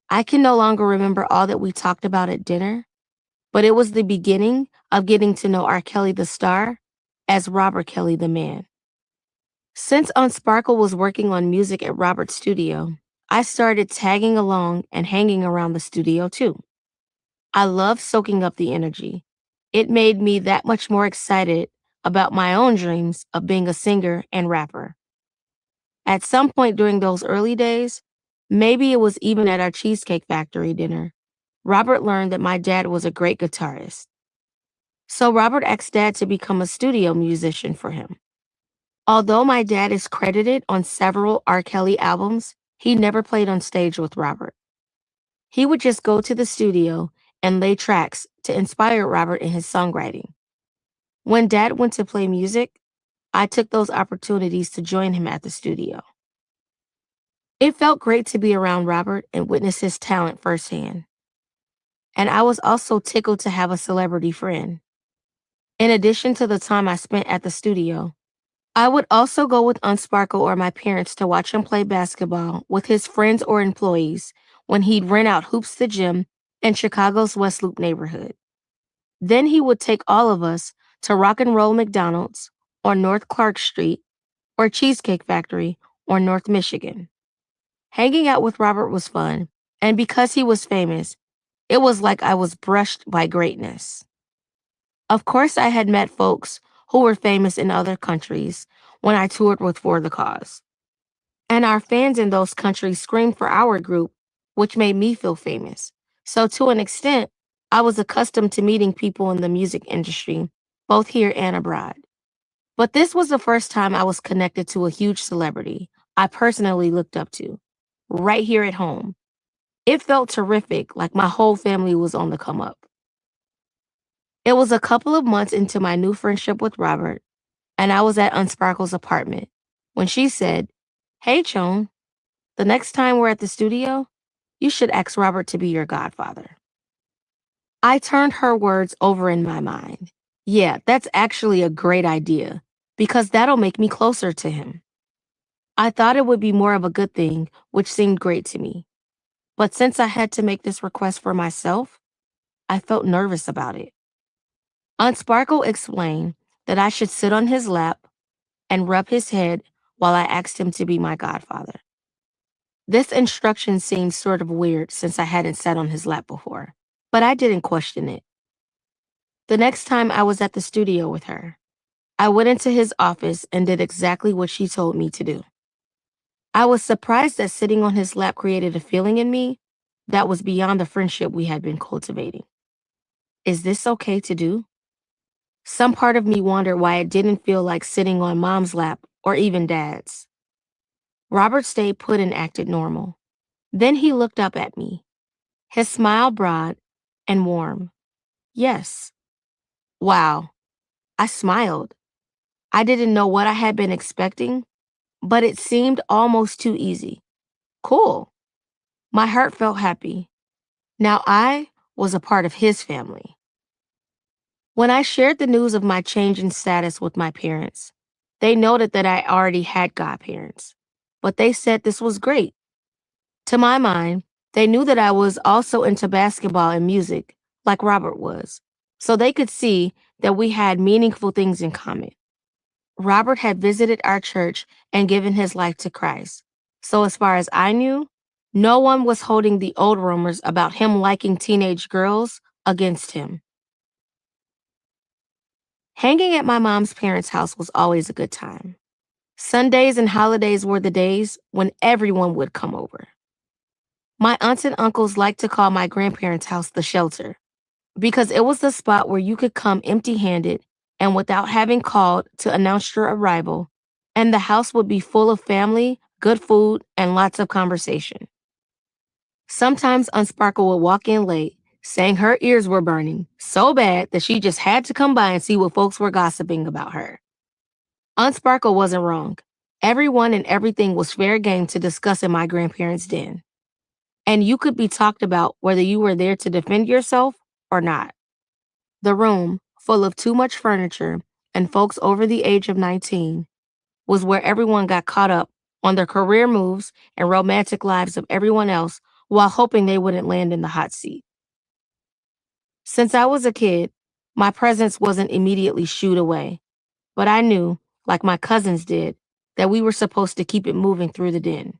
I can no longer remember all that we talked about at dinner, but it was the beginning of getting to know Rkelly the star as Robert Kelly the man. Since Unsparkle was working on music at Robert's studio, I started tagging along and hanging around the studio too. I loved soaking up the energy. It made me that much more excited about my own dreams of being a singer and rapper. At some point during those early days, maybe it was even at our Cheesecake Factory dinner, Robert learned that my dad was a great guitarist. So Robert asked Dad to become a studio musician for him. Although my dad is credited on several Rkelly albums, he never played on stage with Robert. He would just go to the studio and lay tracks to inspire Robert in his songwriting. When Dad went to play music, I took those opportunities to join him at the studio. It felt great to be around Robert and witness his talent firsthand. And I was also tickled to have a celebrity friend. In addition to the time I spent at the studio, I would also go with Unsparkle or my parents to watch him play basketball with his friends or employees when he'd rent out Hoops the Gym in Chicago's West Loop neighborhood. Then he would take all of us to Rock and Roll McDonald's on North Clark Street or Cheesecake Factory on North Michigan. Hanging out with Robert was fun, and because he was famous, it was like I was brushed by greatness. Of course, I had met folks who were famous in other countries when I toured with For the Cause. And our fans in those countries screamed for our group, which made me feel famous. So to an extent, I was accustomed to meeting people in the music industry, both here and abroad. But this was the first time I was connected to a huge celebrity I personally looked up to, right here at home. It felt terrific, like my whole family was on the come up. It was a couple of months into my new friendship with Robert, and I was at Unsparkle's apartment when she said, "Hey, Chon, the next time we're at the studio, you should ask Robert to be your godfather." I turned her words over in my mind. Yeah, that's actually a great idea, because that'll make me closer to him. I thought it would be more of a good thing, which seemed great to me. But since I had to make this request for myself, I felt nervous about it. Unsparkle explained that I should sit on his lap and rub his head while I asked him to be my godfather. This instruction seemed sort of weird since I hadn't sat on his lap before, but I didn't question it. The next time I was at the studio with her, I went into his office and did exactly what she told me to do. I was surprised that sitting on his lap created a feeling in me that was beyond the friendship we had been cultivating. Is this okay to do? Some part of me wondered why it didn't feel like sitting on Mom's lap or even Dad's. Robert stayed put and acted normal. Then he looked up at me, his smile broad and warm. Yes. Wow. I smiled. I didn't know what I had been expecting, but it seemed almost too easy. Cool. My heart felt happy. Now I was a part of his family. When I shared the news of my change in status with my parents, they noted that I already had godparents, but they said this was great. To my mind, they knew that I was also into basketball and music, like Robert was, so they could see that we had meaningful things in common. Robert had visited our church and given his life to Christ. So as far as I knew, no one was holding the old rumors about him liking teenage girls against him. Hanging at my mom's parents' house was always a good time. Sundays and holidays were the days when everyone would come over. My aunts and uncles liked to call my grandparents' house the shelter because it was the spot where you could come empty-handed and without having called to announce your arrival, and the house would be full of family, good food, and lots of conversation. Sometimes Aunt Sparkle would walk in late, saying her ears were burning so bad that she just had to come by and see what folks were gossiping about her. Aunt Sparkle wasn't wrong. Everyone and everything was fair game to discuss in my grandparents' den. And you could be talked about whether you were there to defend yourself or not. The room, full of too much furniture and folks over the age of 19, was where everyone got caught up on their career moves and romantic lives of everyone else while hoping they wouldn't land in the hot seat. Since I was a kid, my presence wasn't immediately shooed away, but I knew, like my cousins did, that we were supposed to keep it moving through the den.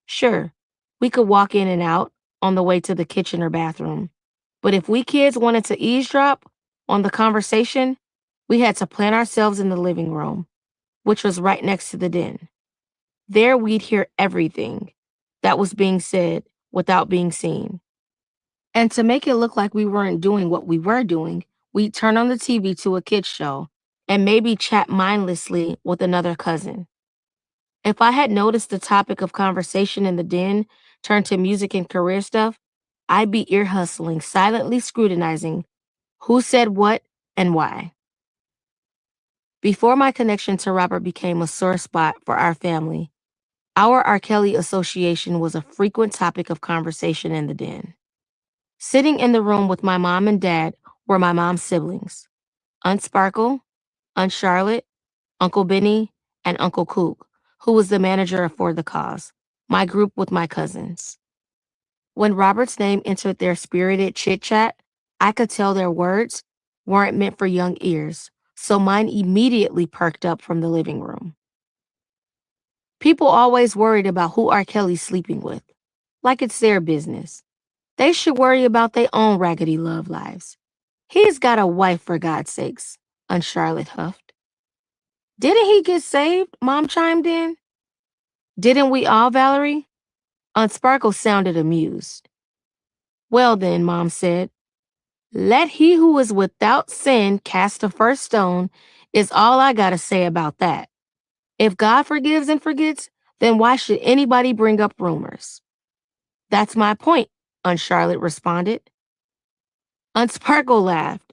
Sure, we could walk in and out on the way to the kitchen or bathroom, but if we kids wanted to eavesdrop on the conversation, we had to plant ourselves in the living room, which was right next to the den. There we'd hear everything that was being said without being seen. And to make it look like we weren't doing what we were doing, we'd turn on the TV to a kids show and maybe chat mindlessly with another cousin. If I had noticed the topic of conversation in the den turned to music and career stuff, I'd be ear hustling, silently scrutinizing who said what and why. Before my connection to Robert became a sore spot for our family, our Rkelly association was a frequent topic of conversation in the den. Sitting in the room with my mom and dad were my mom's siblings, Aunt Sparkle, Aunt Charlotte, Uncle Benny, and Uncle Cook, who was the manager of For the Cause, my group with my cousins. When Robert's name entered their spirited chit-chat, I could tell their words weren't meant for young ears, so mine immediately perked up from the living room. People always worried about who Rkelly's sleeping with, like it's their business. They should worry about their own raggedy love lives. He's got a wife, for God's sakes, Aunt Charlotte huffed. Didn't he get saved? Mom chimed in. Didn't we all, Valerie? Aunt Sparkle sounded amused. Well then, Mom said, let he who is without sin cast the first stone is all I gotta say about that. If God forgives and forgets, then why should anybody bring up rumors? That's my point, Aunt Charlotte responded. Aunt Sparkle laughed.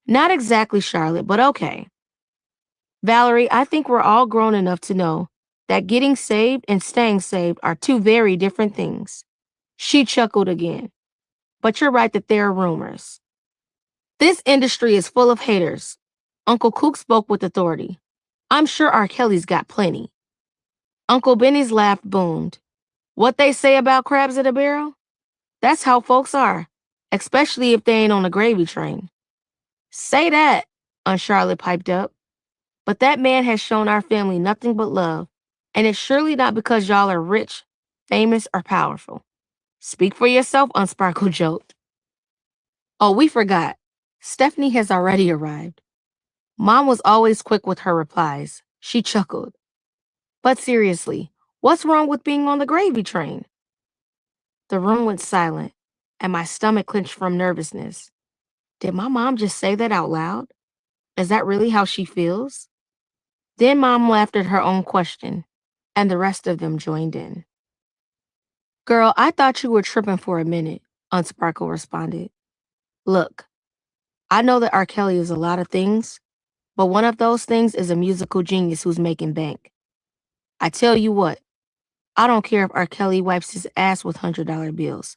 Not exactly, Charlotte, but okay. Valerie, I think we're all grown enough to know that getting saved and staying saved are two very different things. She chuckled again. But you're right that there are rumors. This industry is full of haters. Uncle Cook spoke with authority. I'm sure Rkelly's got plenty. Uncle Benny's laugh boomed. What they say about crabs in a barrel? That's how folks are, especially if they ain't on a gravy train. Say that, Aunt Charlotte piped up. But that man has shown our family nothing but love, and it's surely not because y'all are rich, famous, or powerful. Speak for yourself, Aunt Sparkle joked. Oh, we forgot. Stephanie has already arrived. Mom was always quick with her replies. She chuckled. But seriously, what's wrong with being on the gravy train? The room went silent, and my stomach clenched from nervousness. Did my mom just say that out loud? Is that really how she feels? Then Mom laughed at her own question, and the rest of them joined in. Girl, I thought you were tripping for a minute, Aunt Sparkle responded. Look, I know that Rkelly is a lot of things, but one of those things is a musical genius who's making bank. I tell you what, I don't care if Rkelly wipes his ass with $100 bills,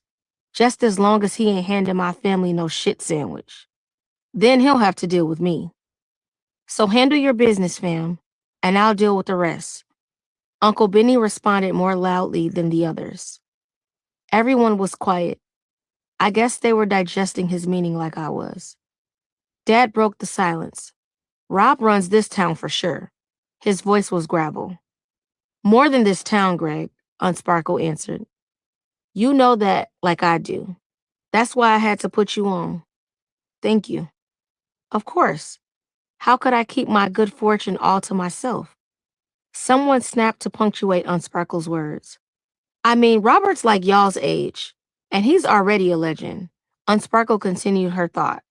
just as long as he ain't handing my family no shit sandwich. Then he'll have to deal with me. So handle your business, fam, and I'll deal with the rest. Uncle Benny responded more loudly than the others. Everyone was quiet. I guess they were digesting his meaning like I was. Dad broke the silence. Rob runs this town for sure. His voice was gravel. More than this town, Greg, Unsparkle answered. You know that like I do. That's why I had to put you on. Thank you. Of course. How could I keep my good fortune all to myself? Someone snapped to punctuate Unsparkle's words. I mean, Robert's like y'all's age, and he's already a legend. Unsparkle continued her thought.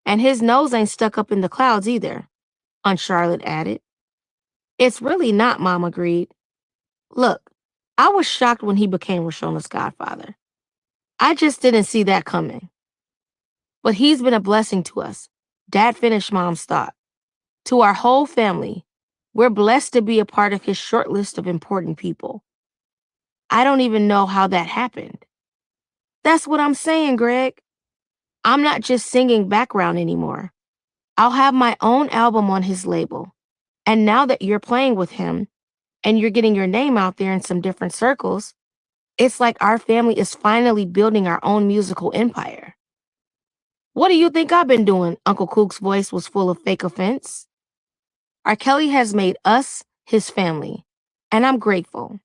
And his nose ain't stuck up in the clouds either, Uncharlotte added. It's really not, Mom agreed. Look, I was shocked when he became Reshona's godfather. I just didn't see that coming. But he's been a blessing to us. Dad finished Mom's thought. To our whole family, we're blessed to be a part of his short list of important people. I don't even know how that happened. That's what I'm saying, Greg. I'm not just singing background anymore. I'll have my own album on his label. And now that you're playing with him and you're getting your name out there in some different circles, it's like our family is finally building our own musical empire. What do you think I've been doing? Uncle Kook's voice was full of fake offense. Rkelly has made us his family, and I'm grateful.